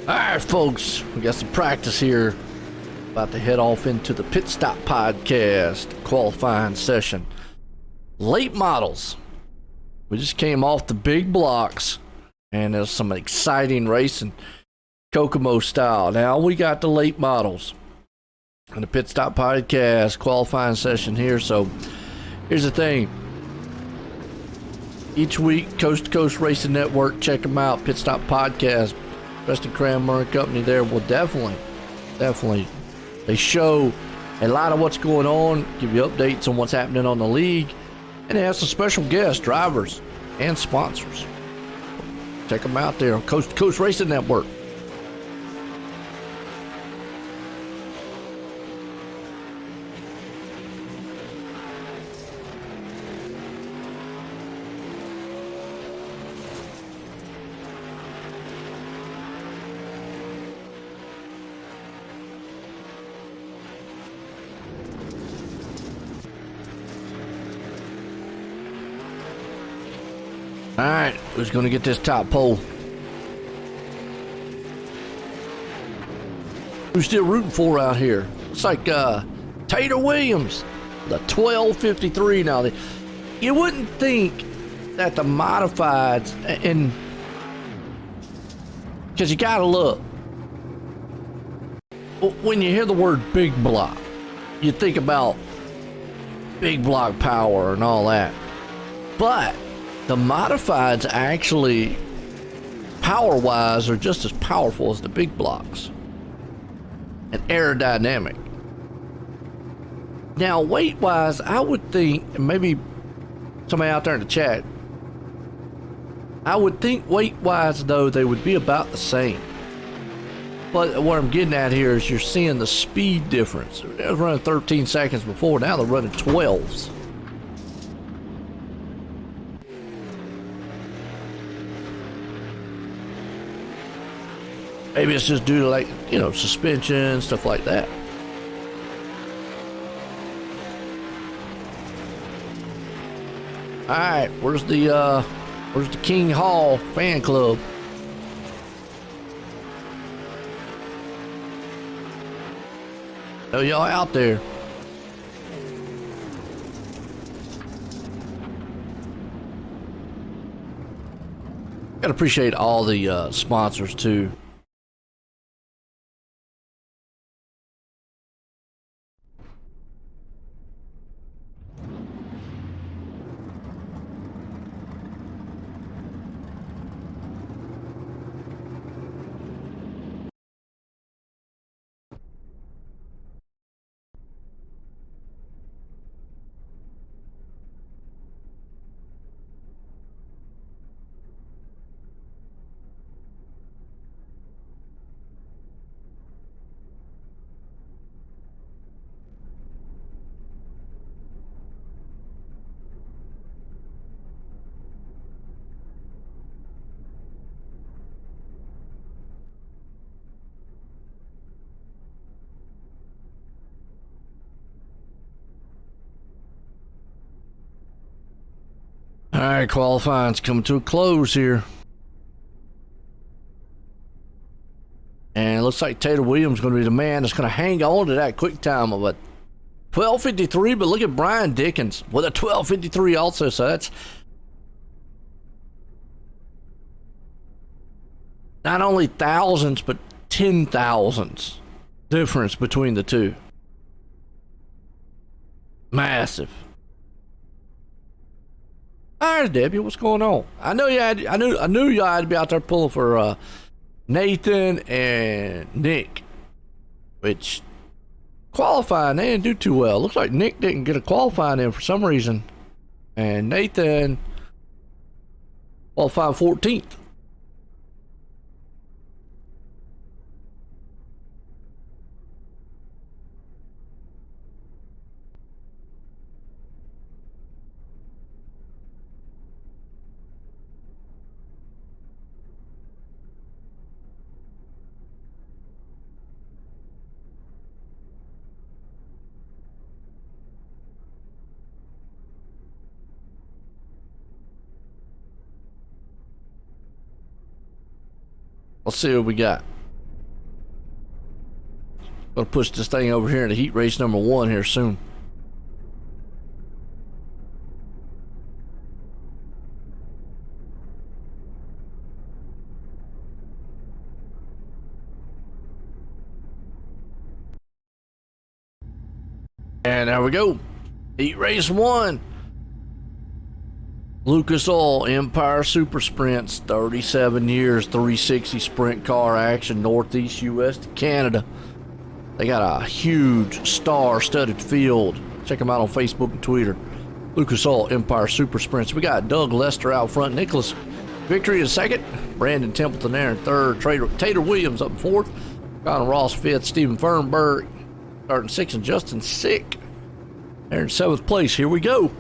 All right, folks, we got some practice here. About to head off into the Pit Stop Podcast qualifying session. Late models. We just came off the big blocks, and there's some exciting racing, Kokomo style. Now we got the late models on the Pit Stop Podcast qualifying session here. So here's the thing. Each week, Coast to Coast Racing Network, check them out. Pit Stop Podcast, Preston Cranmer and Company there will definitely, they show a lot of what's going on, give you updates on what's happening on the league, and they have some special guests, drivers, and sponsors. Check them out there on Coast to Coast Racing Network. All right, who's going to get this top pole? Who's still rooting for out here? Looks like Tater Williams, the 1253. Now, you wouldn't think that the modifieds, and because you got to look, when you hear the word big block, you think about big block power and all that. But the modifieds actually, power-wise, are just as powerful as the big blocks. And aerodynamic. Now, weight-wise, I would think, and maybe somebody out there in the chat, I would think weight-wise, though, they would be about the same. But what I'm getting at here is you're seeing the speed difference. They was running 13 seconds before, now they're running 12s. Maybe it's just due to, like, you know, suspension, stuff like that. All right, where's the King Hall fan club? Know y'all out there. Gotta appreciate all the sponsors too. All right, qualifying's coming to a close here. And it looks like Tater Williams is going to be the man that's going to hang on to that quick time of a 12:53. But look at Brian Dickens with a 12:53 also. So that's not only thousands, but 10,000s difference between the two. Massive. All right, Debbie, what's going on? I know you had. I knew y'all had to be out there pulling for Nathan and Nick, which qualifying they didn't do too well. Looks like Nick didn't get a qualifying in for some reason, and Nathan qualified 14th. Let's see what we got. Gonna push this thing over here into heat race number 1 here soon. And there we go. Heat race 1. Lucas Oil Empire Super Sprints, 37 years, 360 sprint car action, Northeast U.S. to Canada. They got a huge star-studded field. Check them out on Facebook and Twitter. Lucas Oil Empire Super Sprints. We got Doug Lester out front, Nicholas Victory in second, Brandon Templeton there in third, Tater Williams up in fourth, Connor Ross fifth, Stephen Fernberg starting sixth, and Justin Sick there in seventh place. Here we go.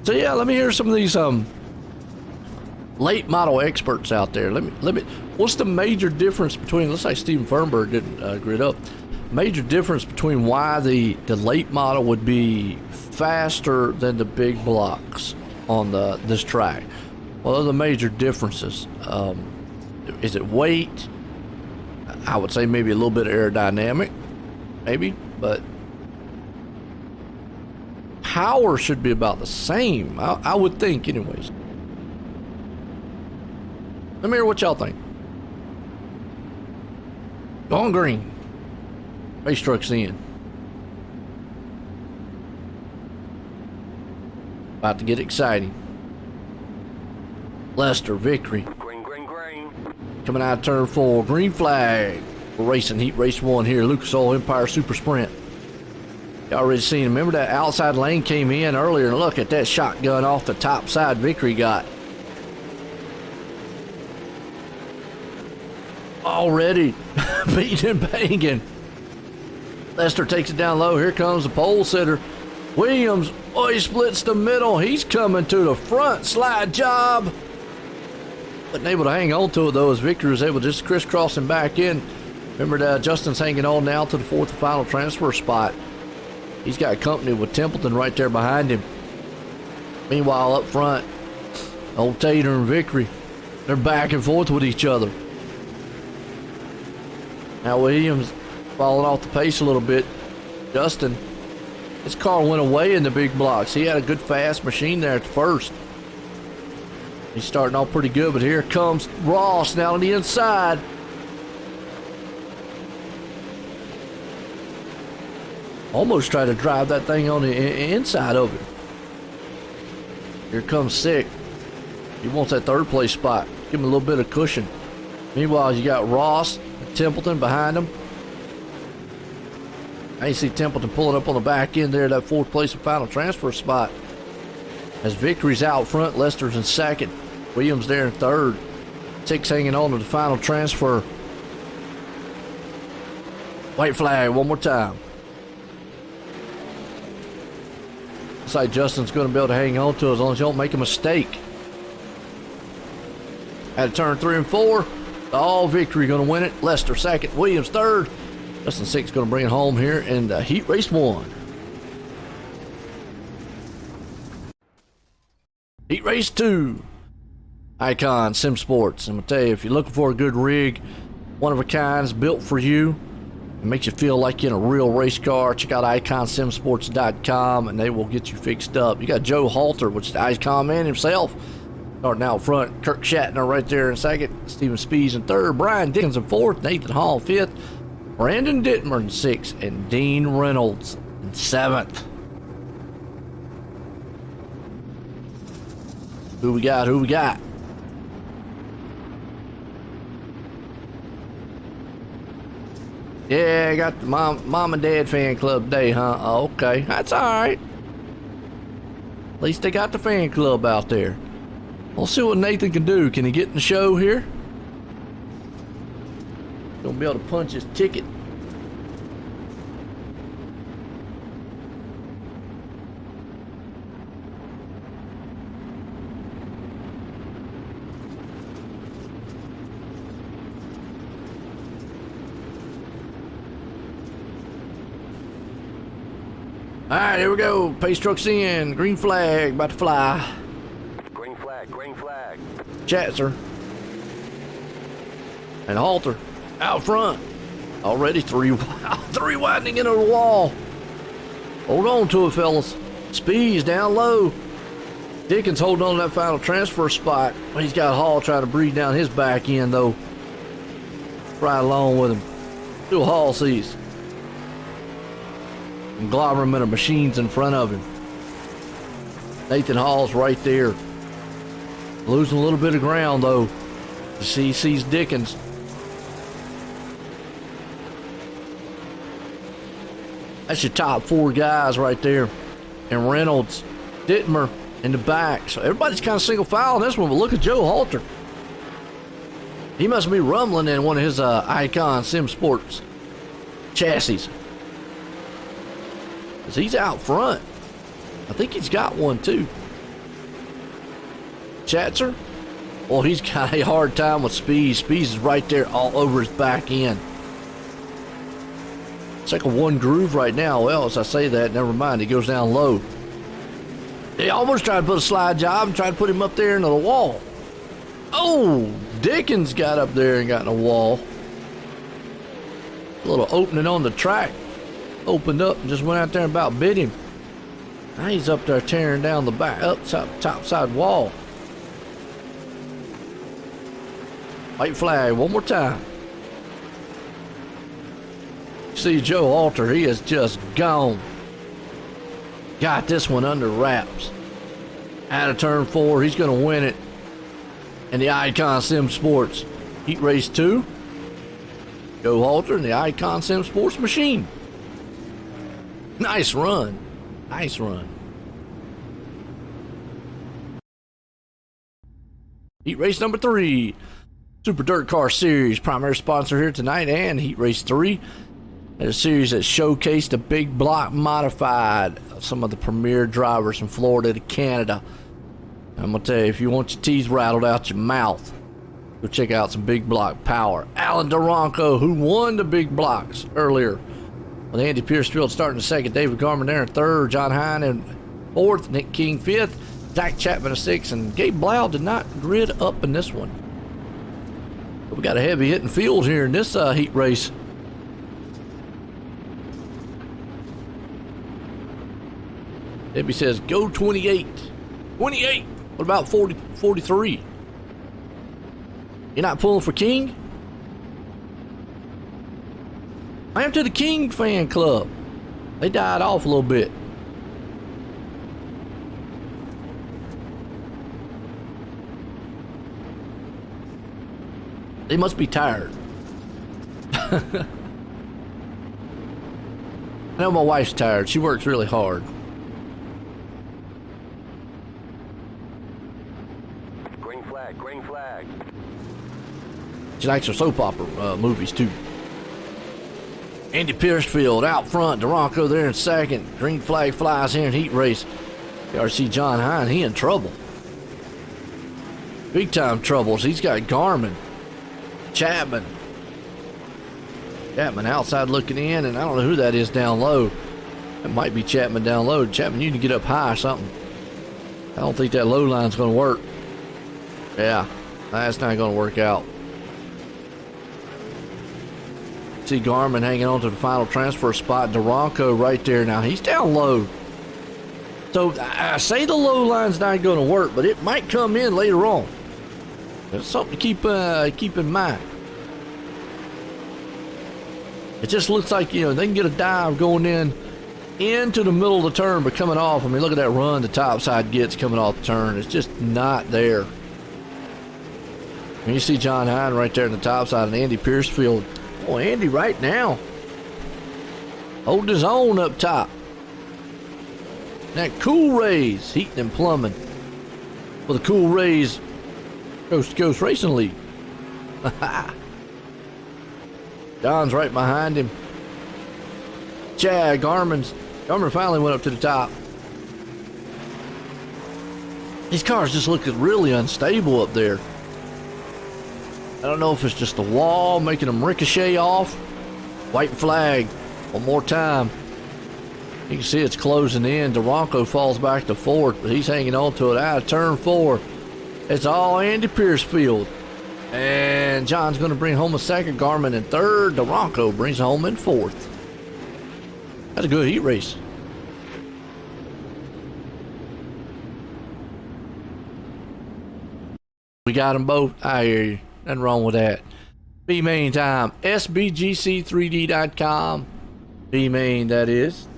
So yeah, let me hear some of these late model experts out there. Let me. What's the major difference between? Let's say Stephen Fernberg didn't grid up. Major difference between why the late model would be faster than the big blocks on this track. Well, those are the major differences. Is it weight? I would say maybe a little bit of aerodynamic, maybe, but power should be about the same. I would think, anyways. Let me hear what y'all think. Going green. Race truck's in. About to get exciting. Lester Victory. Green, green, green. Coming out of turn 4. Green flag. We're racing heat race 1 here. Lucas Oil Empire Super Sprint. You already seen. Remember that outside lane came in earlier, and look at that shotgun off the top side Victory got. Already beating and banging. Lester takes it down low. Here comes the pole sitter. Williams, oh, he splits the middle. He's coming to the front. Slide job. Wasn't able to hang on to it, though, as Victor was able to just crisscross him back in. Remember that Justin's hanging on now to the fourth and final transfer spot. He's got company with Templeton right there behind him. Meanwhile, up front, old Tater and Victory, they're back and forth with each other. Now Williams falling off the pace a little bit. Justin, his car went away in the big blocks. He had a good fast machine there at the first. He's starting off pretty good, but here comes Ross now on the inside. Almost tried to drive that thing on the inside of it. Here comes Sick. He wants that third place spot. Give him a little bit of cushion. Meanwhile, you got Ross and Templeton behind him. I see Templeton pulling up on the back end there, that fourth place and final transfer spot. As Victory's out front, Lester's in second. Williams there in third. Sick's hanging on to the final transfer. White flag one more time. Looks like Justin's going to be able to hang on to it as long as you don't make a mistake. At turn 3 and 4, all Victory going to win it. Lester second, Williams third. Justin Sick's going to bring it home here in heat race 1. Heat race 2. Icon Sim Sports. I'm going to tell you, if you're looking for a good rig, one of a kind, is built for you. It makes you feel like you're in a real race car. Check out iconsimsports.com and they will get you fixed up. You got Joe Halter, which is the Icon man himself, starting out front. Kirk Shatner right there in second. Stephen Spees in third. Brian Dickens in fourth. Nathan Hall fifth. Brandon Dittmer in sixth. And Dean Reynolds in seventh. Who we got? Who we got? Yeah, I got the mom and dad fan club day, huh? Oh, okay, that's all right. At least they got the fan club out there. We'll see what Nathan can do. Can he get in the show here? Gonna be able to punch his ticket. All right, here we go. Pace truck's in. Green flag, about to fly. Green flag, green flag. Chat, sir. And Halter out front. Already three widening into the wall. Hold on to it, fellas. Speed's down low. Dickens holding on to that final transfer spot. He's got Hall trying to breathe down his back end, though. Right along with him. See what Hall sees. Conglomerate of machines in front of him. Nathan Hall's right there. Losing a little bit of ground, though. He sees Dickens. That's your top 4 guys right there. And Reynolds, Dittmer in the back. So everybody's kind of single file in this one, but look at Joe Halter. He must be rumbling in one of his Icon Sim Sports chassis. Because he's out front. I think he's got one too. Chatzer? Well, he's got a hard time with Speed. Speed is right there all over his back end. It's like a one groove right now. Well, as I say that, never mind. He goes down low. They almost tried to put a slide job and tried to put him up there into the wall. Oh, Dickens got up there and got in a wall. A little opening on the track. Opened up and just went out there and about bit him. Now he's up there tearing down the back, top side wall. White flag one more time. See Joe Halter, he is just gone. Got this one under wraps. Out of turn 4, he's going to win it. In the Icon Sim Sports Heat Race 2. Joe Halter in the Icon Sim Sports machine. Nice run. Nice run. Heat Race number 3. Super Dirt Car Series. Primary sponsor here tonight, and Heat Race 3. A series that showcased the big block modified. Some of the premier drivers from Florida to Canada. I'm going to tell you, if you want your teeth rattled out your mouth, go check out some big block power. Alan Duranco, who won the big blocks earlier, with Andy Piercefield starting in second, David Garman there in third, John Hine in fourth, Nick King fifth, Zach Chapman in sixth, and Gabe Blau did not grid up in this one. But we got a heavy hitting field here in this heat race. Debbie says, go 28. 28. What about 40, 43? You're not pulling for King? I am to the King fan club. They died off a little bit. They must be tired. I know my wife's tired. She works really hard. Green flag. She likes her soap opera movies too. Andy Piercefield out front. Duranco there in second. Green flag flies here in heat race. You already see John Hine. He in trouble. Big time troubles. He's got Garman. Chapman outside looking in, and I don't know who that is down low. It might be Chapman down low. Chapman, you need to get up high or something. I don't think that low line's going to work. Yeah, that's not going to work out. See Garman hanging on to the final transfer spot. Duranco right there. Now he's down low. So I say the low line's not going to work, but it might come in later on. That's something to keep in mind. It just looks like, they can get a dive going into the middle of the turn, but coming off. I mean, look at that run the top side gets coming off the turn. It's just not there. And you see John Hine right there in the top side and Andy Piercefield. Oh, Andy right now holding his own up top. That Cool Rays heating and plumbing for the Cool Rays Coast to Coast Racing League. Don's right behind him. Chad Garman finally went up to the top. These cars just look really unstable up there. I don't know if it's just the wall making them ricochet off. White flag one more time. You can see it's closing in. Duranco falls back to fourth, but he's hanging on to it out of turn 4. It's all Andy Piercefield. And And John's going to bring home a second. Garmin in third. Duranco brings home in fourth. That's a good heat race. We got them both. I hear you. Nothing wrong with that. B-Main time. SBGC3D.com. B-Main, that is.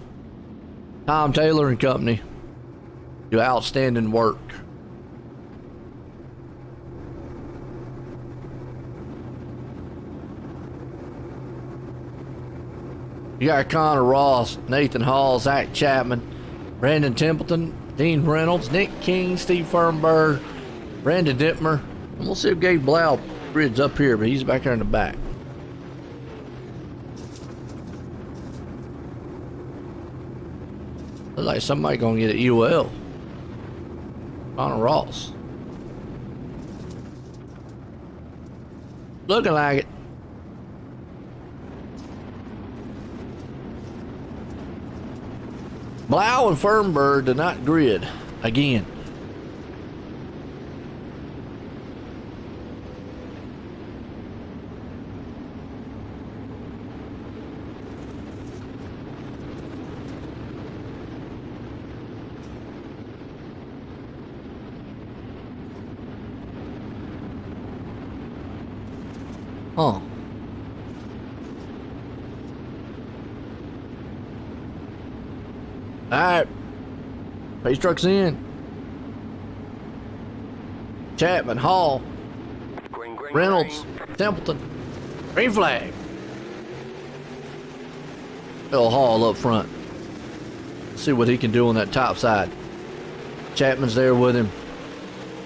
Tom Taylor and Company. Do outstanding work. You got Connor Ross, Nathan Hall, Zach Chapman, Brandon Templeton, Dean Reynolds, Nick King, Steve Fernberg, Brandon Dittmer. And we'll see if Gabe Blau grids up here, but he's back there in the back. Looks like somebody gonna get an EOL. Connor Ross. Looking like it. Blau and Fernberg did not grid again. Huh. Alright. Pace truck's in. Chapman, Hall, Reynolds, Templeton. Green flag. Bill Hall up front. See what he can do on that top side. Chapman's there with him.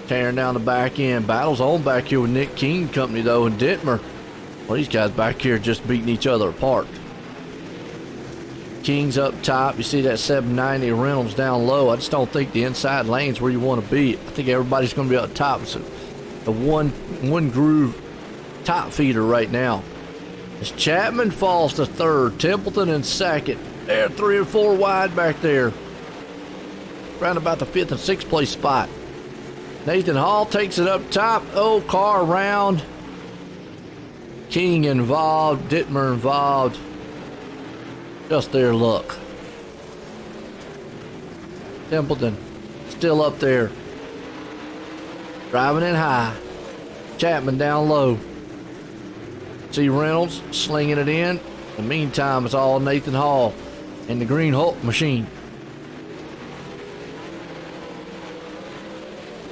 Tearing down the back end. Battle's on back here with Nick King Company though and Dittmer. Well, these guys back here just beating each other apart. King's up top. You see that 790 Reynolds down low. I just don't think the inside lane's where you want to be. I think everybody's going to be up top. It's a one groove top feeder right now. As Chapman falls to third, Templeton in second. They're 3 or 4 wide back there. Around about the 5th and 6th place spot. Nathan Hall takes it up top. Oh, car around. King involved, Dittmer involved. Just their luck. Templeton still up there. Driving in high. Chapman down low. See Reynolds slinging it in. In the meantime, it's all Nathan Hall and the Green Hulk machine.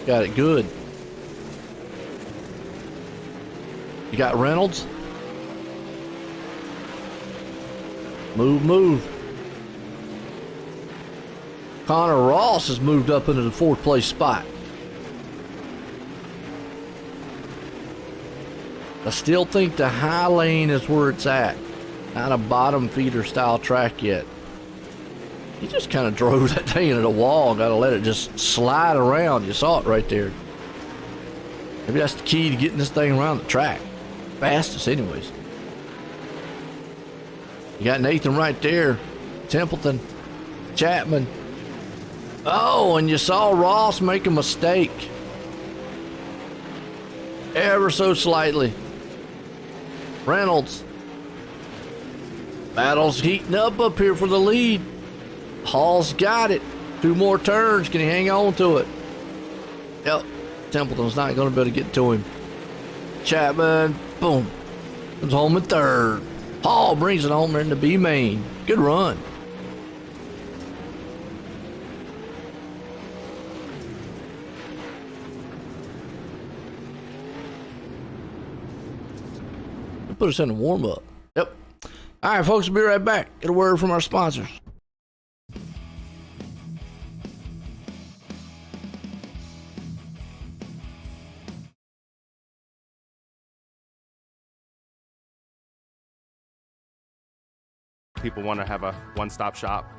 Got it good. You got Reynolds. Move. Connor Ross has moved up into the 4th place spot. I still think the high lane is where it's at. Not a bottom feeder style track yet. He just kind of drove that thing into the wall. Got to let it just slide around. You saw it right there. Maybe that's the key to getting this thing around the track. Fastest anyways. You got Nathan right there. Templeton. Chapman. Oh, and you saw Ross make a mistake. Ever so slightly. Reynolds. Battle's heating up here for the lead. Hall's got it. 2 more turns. Can he hang on to it? Yep. Templeton's not going to be able to get to him. Chapman. Boom. Comes home in 3rd. Hall brings it home in the B main. Good run. Put us in a warm-up. Yep. All right, folks, we'll be right back. Get a word from our sponsors. People want to have a one-stop shop.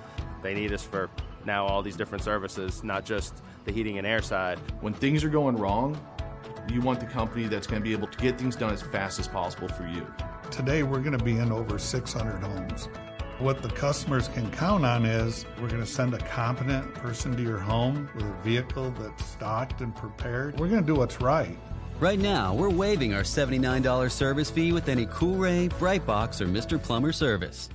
They need us for now all these different services, not just the heating and air side. When things are going wrong, you want the company that's going to be able to get things done as fast as possible for you. Today, we're going to be in over 600 homes. What the customers can count on is we're going to send a competent person to your home with a vehicle that's stocked and prepared. We're going to do what's right. Right now, we're waiving our $79 service fee with any Cool-Ray, Brightbox, or Mr. Plumber service.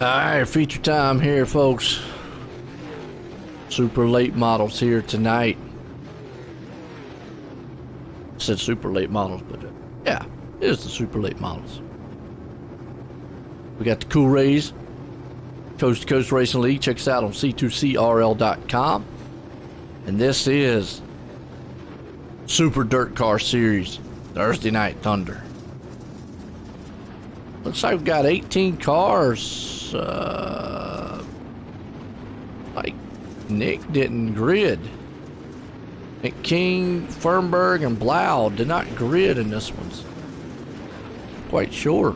All right, feature time here, folks. Super late models here tonight. I said super late models, but yeah, it is the super late models. We got the Cool Rays, Coast to Coast Racing League. Check us out on c2crl.com. And this is Super Dirt Car Series, Thursday Night Thunder. Looks like we've got 18 cars. Like Nick didn't grid. Nick King, Fernberg, and Blau did not grid in this one. Quite sure.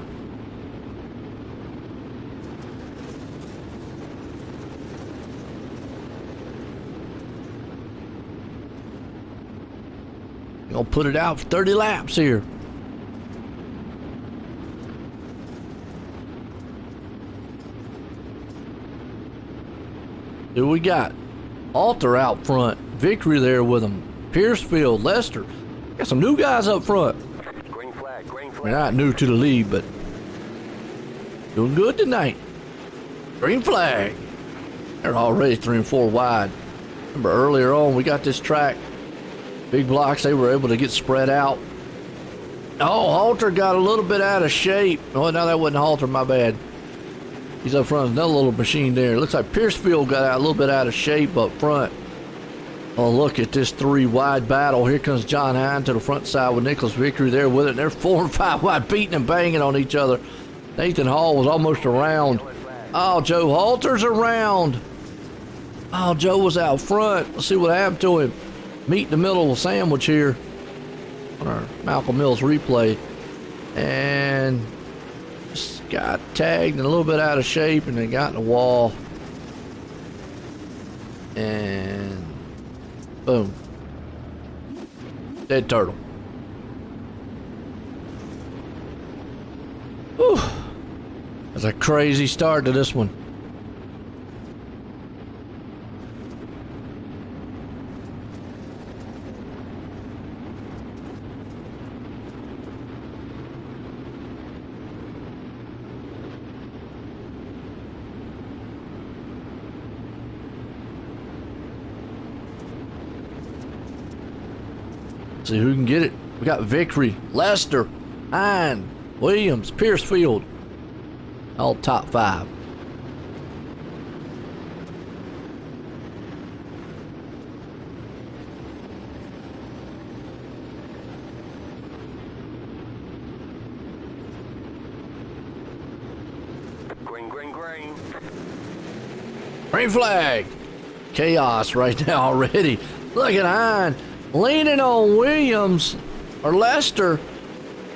Gonna put it out for 30 laps here. Who we got? Alter out front. Victory there with them. Piercefield, Lester. Got some new guys up front. Green flag, green flag. We're not new to the league, but doing good tonight. Green flag. They're already 3 and 4 wide. Remember earlier on, we got this track. Big blocks, they were able to get spread out. Oh, Halter got a little bit out of shape. Oh, no, that wasn't Halter, my bad. He's up front, another little machine there. Looks like Piercefield got out a little bit out of shape up front. Oh, look at this 3 wide battle. Here comes John Hine to the front side with Nicholas Victory there with it. And they're 4 and 5 wide, beating and banging on each other. Nathan Hall was almost around. Oh, Joe Halter's around. Oh, Joe was out front. Let's see what happened to him. Meet in the middle of a sandwich here on our Malcolm Mills replay. And just got tagged and a little bit out of shape, and they got in the wall. And boom. Dead turtle. Whew. That's a crazy start to this one. See who can get it. We got Vickery, Lester, Hine, Williams, Piercefield. All top 5. Green, green, green. Green flag. Chaos right now already. Look at Hine leaning on Williams or Lester.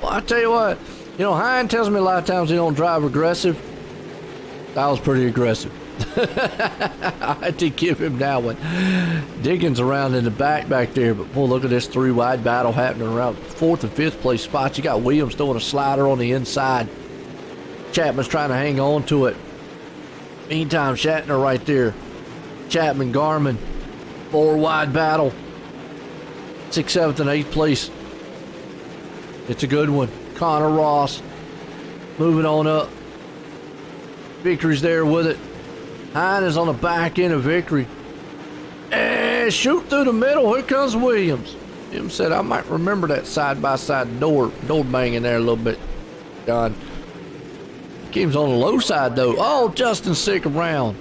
Well, I tell you what, you know, Hine tells me a lot of times he don't drive aggressive. That was pretty aggressive. I had to give him that one. Diggins around in the back there, but boy, look at this 3-wide battle happening around 4th and 5th place spots. You got Williams throwing a slider on the inside. Chapman's trying to hang on to it. Meantime, Shatner right there. Chapman, Garmin, 4-wide battle. 6th, 7th, and 8th place. It's a good one. Connor Ross moving on up. Vickery's there with it. Hine is on the back end of Vickery. And shoot through the middle. Here comes Williams. Jim said, I might remember that side-by-side door banging there a little bit. John. Kim's on the low side, though. Oh, Justin sick around.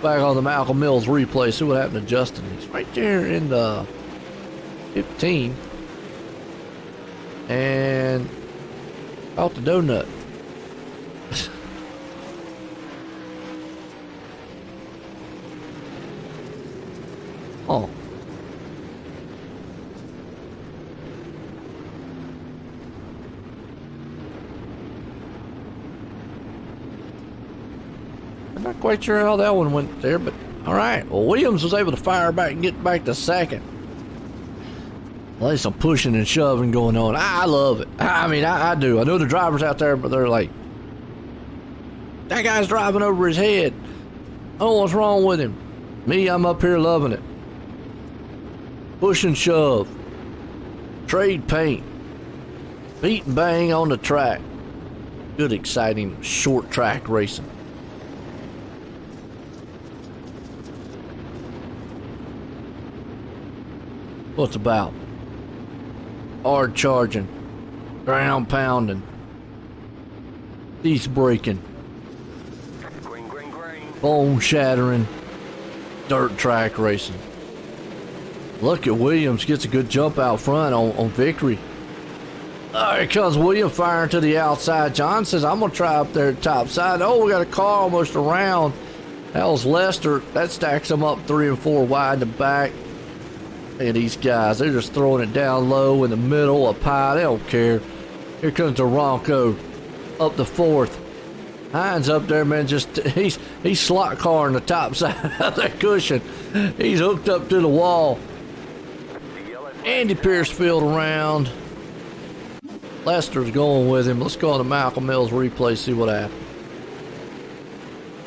Back on the Malcolm Mills replay. See what happened to Justin. He's right there in the 15. And out the donut. Oh. I'm not quite sure how that one went there, but all right. Well, Williams was able to fire back and get back to second. Well, there's some pushing and shoving going on. I love it. I mean, I do. I know the drivers out there, but they're like, that guy's driving over his head. Oh, what's wrong with him? Me, I'm up here loving it. Push and shove. Trade paint. Beat and bang on the track. Good, exciting, short track racing. What's about? Hard charging. Ground pounding. East breaking. Green, green, green. Bone shattering. Dirt track racing. Look at Williams, gets a good jump out front on Vickery. Here comes Williams firing to the outside. John says, I'm going to try up there at top side. Oh, we got a car almost around. That was Lester. That stacks them up 3 and 4 wide in the back. Look at these guys. They're just throwing it down low in the middle, up high. They don't care. Here comes the Ronco up the 4th. Hines up there, man, just he's slot car on the top side of that cushion. He's hooked up to the wall. Andy Piercefield around. Lester's going with him. Let's go on the Malcolm Mills replay, see what happened.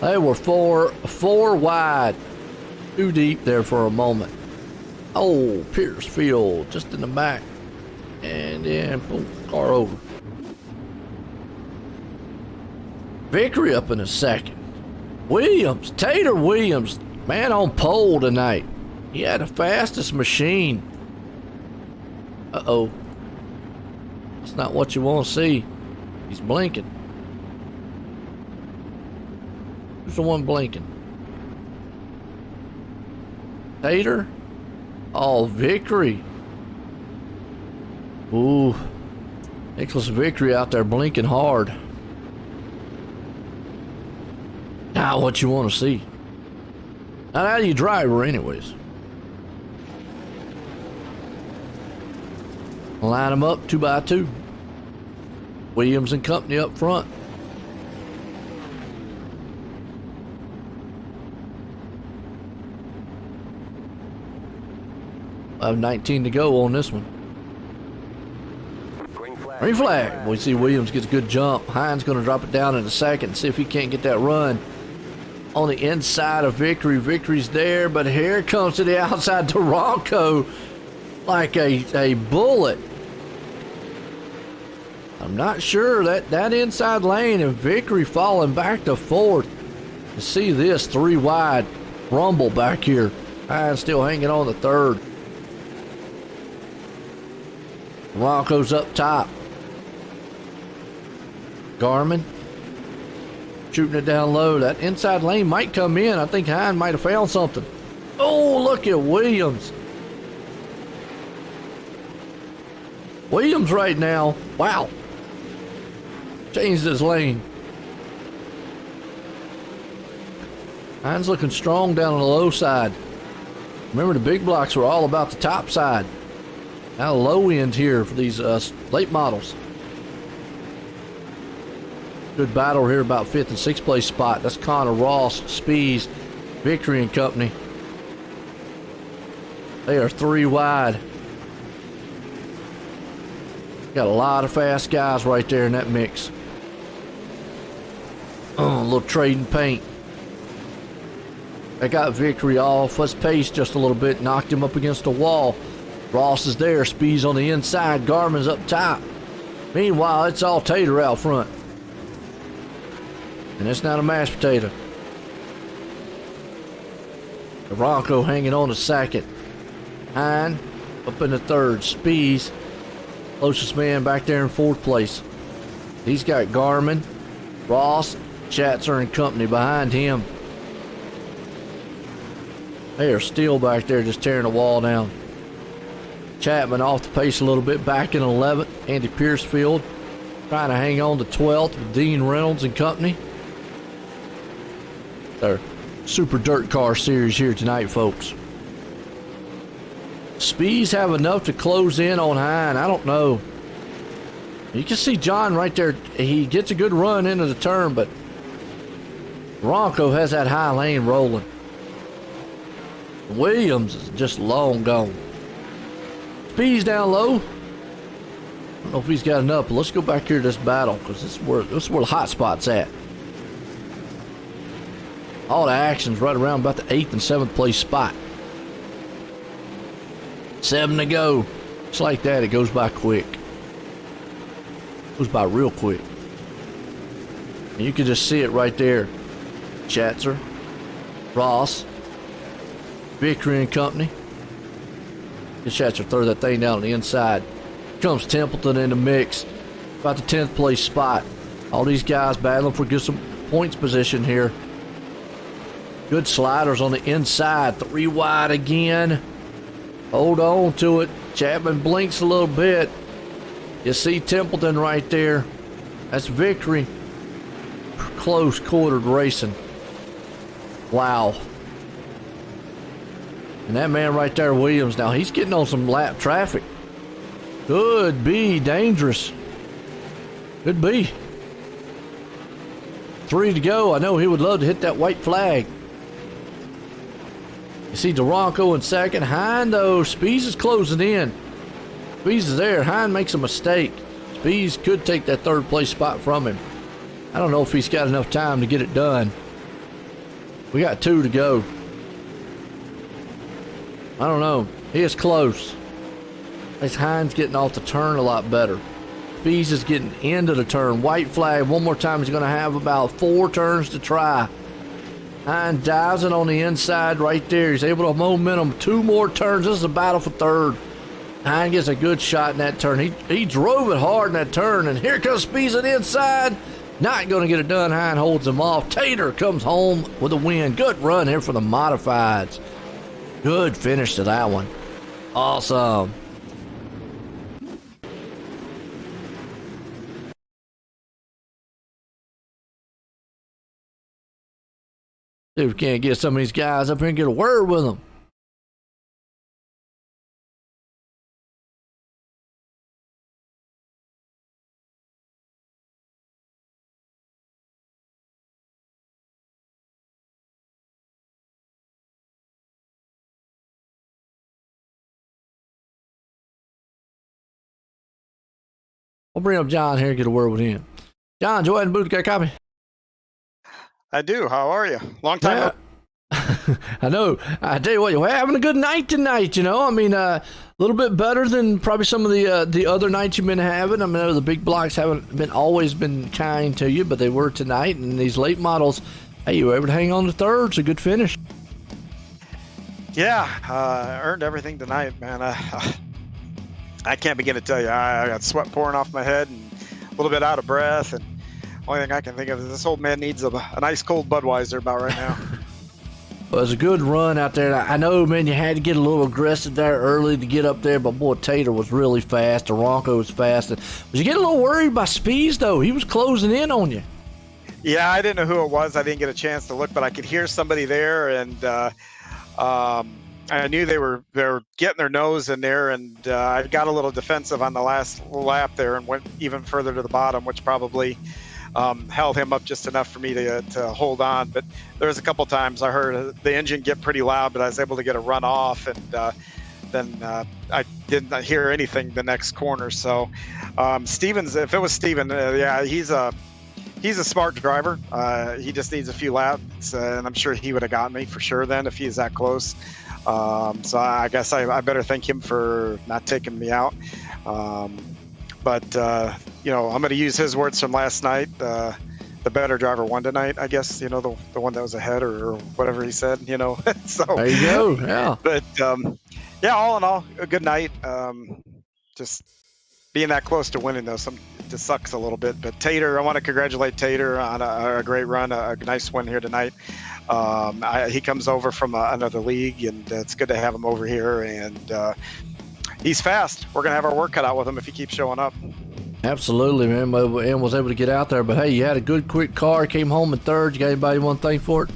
They were four wide. 2 deep there for a moment. Oh, Piercefield just in the back. And then boom, car over. Vickery up in a second. Williams, Tater Williams, man on pole tonight. He had the fastest machine. Uh-oh. That's not what you want to see. He's blinking. Who's the one blinking? Tater? Oh, Vickery. Ooh. Nicholas Vickery out there blinking hard. Not what you want to see. Not how you drive her anyways. Line them up 2 by 2. Williams and company up front. 19 to go on this one. Green flag. We see Williams gets a good jump. Hines going to drop it down in a second and see if he can't get that run on the inside of Victory. Victory's there, but here comes to the outside Duranco like a bullet. I'm not sure that inside lane and Victory falling back to fourth. You see this 3 wide rumble back here. Hines still hanging on the third. Duranco's up top. Garmin shooting it down low. That inside lane might come in. I think Hines might have found something. Oh, look at Williams. Williams right now. Wow. Changed his lane. Hines looking strong down on the low side. Remember, the big blocks were all about the top side. Now the low end here for these late models. Good battle here about 5th and 6th place spot. That's Connor Ross, Spees, Victory and Company. They are 3 wide. Got a lot of fast guys right there in that mix. Oh, a little trading paint. They got Victory off. Let's pace just a little bit. Knocked him up against the wall. Ross is there. Speed's on the inside. Garmin's up top. Meanwhile, it's all Tater out front. And it's not a mashed potato. Duranco hanging on to second. Hine up in the third. Spees, closest man back there in 4th place. He's got Garmin, Ross, Schatzer and Company behind him. They are still back there just tearing the wall down. Chapman off the pace a little bit, back in 11th. Andy Piercefield trying to hang on to 12th with Dean Reynolds and Company. Their Super Dirt Car Series here tonight, folks. Speeds have enough to close in on Hine. I don't know. You can see John right there. He gets a good run into the turn, but Duranco has that high lane rolling. Williams is just long gone. Speeds down low. I don't know if he's got enough, but let's go back here to this battle because this is where the hot spot's at. All the action's right around about the 8th and 7th place spot. 7 to go. Just like that, it goes by quick. Goes by real quick. And you can just see it right there. Schatzer, Ross, Victory and Company. And Schatzer throw that thing down on the inside. Comes Templeton in the mix. About the 10th place spot. All these guys battling for good some points position here. Good sliders on the inside. 3 wide again. Hold on to it. Chapman blinks a little bit. You see Templeton right there. That's Victory. Close quartered racing. Wow. And that man right there, Williams, now he's getting on some lap traffic. Could be dangerous. Could be. 3 to go. I know he would love to hit that white flag. You see Duranco in second. Hine, though, Spees is closing in. Spees is there. Hine makes a mistake. Spees could take that 3rd place spot from him. I don't know if he's got enough time to get it done. We got 2 to go. I don't know. He is close. This Hines getting off the turn a lot better. Spees is getting into the turn. White flag. One more time. He's going to have about 4 turns to try. Hines dives it on the inside right there. He's able to momentum 2 more turns. This is a battle for 3rd. Hines gets a good shot in that turn. He drove it hard in that turn, and here comes Spees on the inside. Not going to get it done. Hines holds him off. Tater comes home with a win. Good run here for the modifieds. Good finish to that one. Awesome. See if we can't get some of these guys up here and get a word with them. We'll bring up John here and get a word with him. John, Joy and Booth, got a copy? I do. How are you? Long time. Yeah. I know. I tell you what, you're having a good night tonight, you know. I mean, a little bit better than probably some of the other nights you've been having. I mean, the big blocks haven't been always been kind to you, but they were tonight. And these late models, hey, you were able to hang on to third. It's a good finish. Yeah, earned everything tonight, man. I can't begin to tell you. I got sweat pouring off my head and a little bit out of breath. And only thing I can think of is this old man needs a nice cold Budweiser about right now. Well, it was a good run out there. I know, man, you had to get a little aggressive there early to get up there, but boy, Tater was really fast. Aronco was fast. Was you getting a little worried by Spees, though? He was closing in on you. Yeah, I didn't know who it was. I didn't get a chance to look, but I could hear somebody there, and I knew they were getting their nose in there, and I got a little defensive on the last lap there and went even further to the bottom, which probably held him up just enough for me to hold on. But there was a couple times I heard the engine get pretty loud, but I was able to get a run off, and then I didn't hear anything the next corner. So Stevens, if it was Steven, yeah, he's a smart driver. He just needs a few laps, and I'm sure he would have got me for sure then if he's that close. So I guess I better thank him for not taking me out. But you know, I'm going to use his words from last night. The better driver won tonight, I guess. You know, the one that was ahead or whatever he said. You know, so there you go. Yeah. But yeah, all in all, a good night. Just being that close to winning, though, just sucks a little bit. But Tater, I want to congratulate Tater on a great run, a nice win here tonight. He comes over from another league, and it's good to have him over here. And he's fast. We're going to have our work cut out with him if he keeps showing up. Absolutely, man. And was able to get out there. But, hey, you had a good, quick car. Came home in third. You got anybody want to thank for it?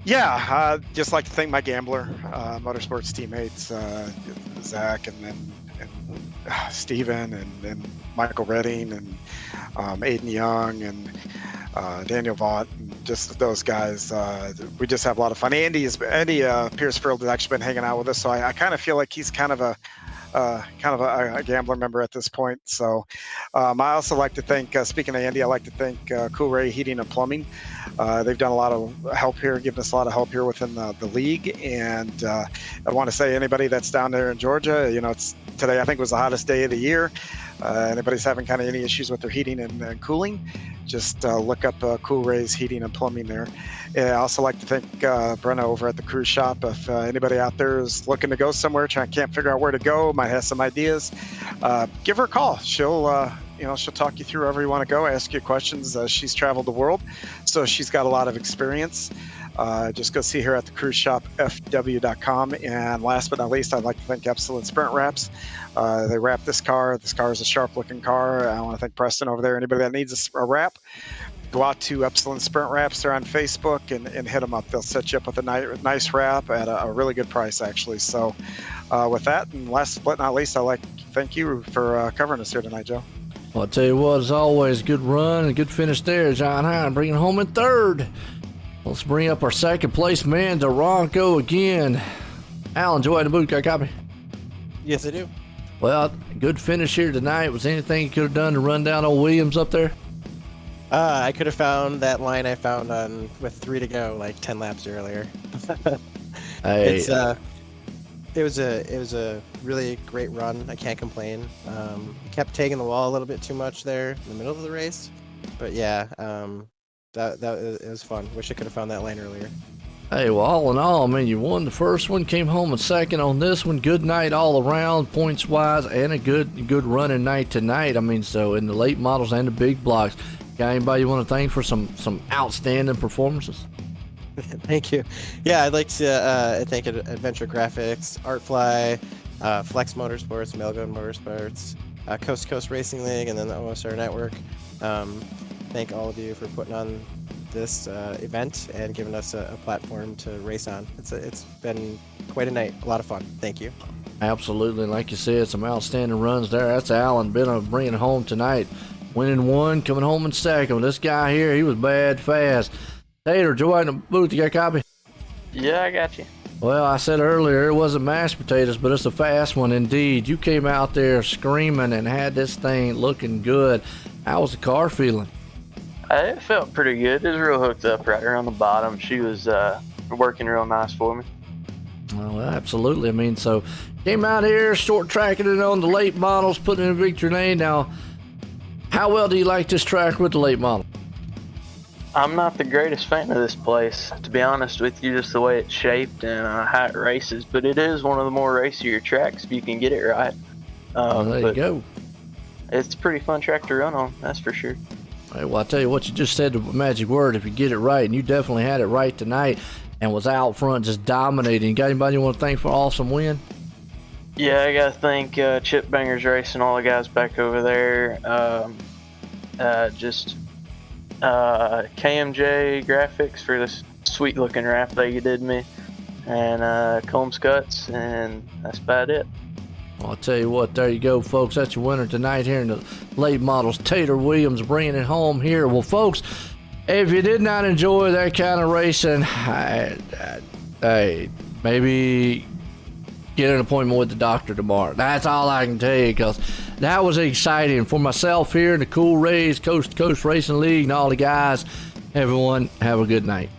Yeah, just like to thank my Gambler Motorsports teammates, Zach and Steven and Michael Redding and Aiden Young and Daniel Vaught, and just those guys. We just have a lot of fun. Andy Piercefield has actually been hanging out with us, so I kind of feel like he's kind of a Gambler member at this point. So I also like to thank, speaking of Andy, I like to thank Cool Ray Heating and Plumbing. They've done a lot of help here, given us a lot of help here within the league. And I want to say anybody that's down there in Georgia, you know, today I think was the hottest day of the year. Anybody's having kind of any issues with their heating and cooling, just look up Cool Ray's Heating and Plumbing there. I also like to thank Brenna over at the cruise shop. If anybody out there is looking to go somewhere, can't figure out where to go, might have some ideas, give her a call. She'll talk you through wherever you want to go, ask you questions. She's traveled the world, so she's got a lot of experience. Just go see her at the cruise shop, fw.com. And last but not least, I'd like to thank Epsilon Sprint Wraps. They wrap this car. This car is a sharp looking car. I want to thank Preston over there. Anybody that needs a wrap, go out to Epsilon Sprint Wraps. They're on Facebook and hit them up. They'll set you up with a nice wrap at a really good price, actually. So with that, and last but not least, I'd like to thank you for covering us here tonight, Joe. Well, I'll tell you what, as always, good run and good finish there. John Hine bringing home in third. Let's bring up our second place man, Durango again. Alan, Joy in the booth, got a copy? Yes, I do. Well, good finish here tonight. Was anything you could have done to run down old Williams up there? I could have found that line I found with 3 to go, like 10 laps earlier. Hey, it was a really great run. I can't complain. Kept taking the wall a little bit too much there in the middle of the race, but yeah, it was fun. Wish I could have found that line earlier. Hey, well, all in all, I mean, you won the first one, came home in second on this one. Good night all around, points wise, and a good running night tonight. I mean, so in the late models and the big blocks, got anybody you want to thank for some outstanding performances? Thank you. Yeah, I'd like to thank Adventure Graphics, Artfly, Flex Motorsports, Melgo Motorsports, Coast to Coast Racing League, and then the OSR Network. Thank all of you for putting on this event and giving us a platform to race on. It's been quite a night, a lot of fun. Thank you. Absolutely, like you said, some outstanding runs there. That's Alan Benham bringing home tonight, winning one, coming home in second. This guy here, he was bad fast. Tater, Joy in the booth, you got a copy? Yeah, I got you. Well, I said earlier it wasn't mashed potatoes, but it's a fast one indeed. You came out there screaming and had this thing looking good. How was the car feeling? It felt pretty good. It was real hooked up right around the bottom. She was working real nice for me. Well, absolutely. I mean, so came out here, short tracking it on the late models, putting it in victory lane. Now, how well do you like this track with the late model? I'm not the greatest fan of this place, to be honest with you, just the way it's shaped and how it races. But it is one of the more racier tracks if you can get it right. There you go. It's a pretty fun track to run on, that's for sure. Hey, well, I tell you what, you just said the magic word. If you get it right, and you definitely had it right tonight, and was out front just dominating. Got anybody you want to thank for an awesome win? Yeah, I got to thank Chip Bangers Racing, all the guys back over there. KMJ Graphics for this sweet looking wrap they did me, and Combs Cuts, and that's about it. Well, I'll tell you what, there you go, folks. That's your winner tonight here in the late models. Tater Williams bringing it home here. Well, folks, if you did not enjoy that kind of racing, hey, maybe get an appointment with the doctor tomorrow. That's all I can tell you, because that was exciting for myself here in the Cool Rays Coast to Coast Racing League and all the guys. Everyone, have a good night.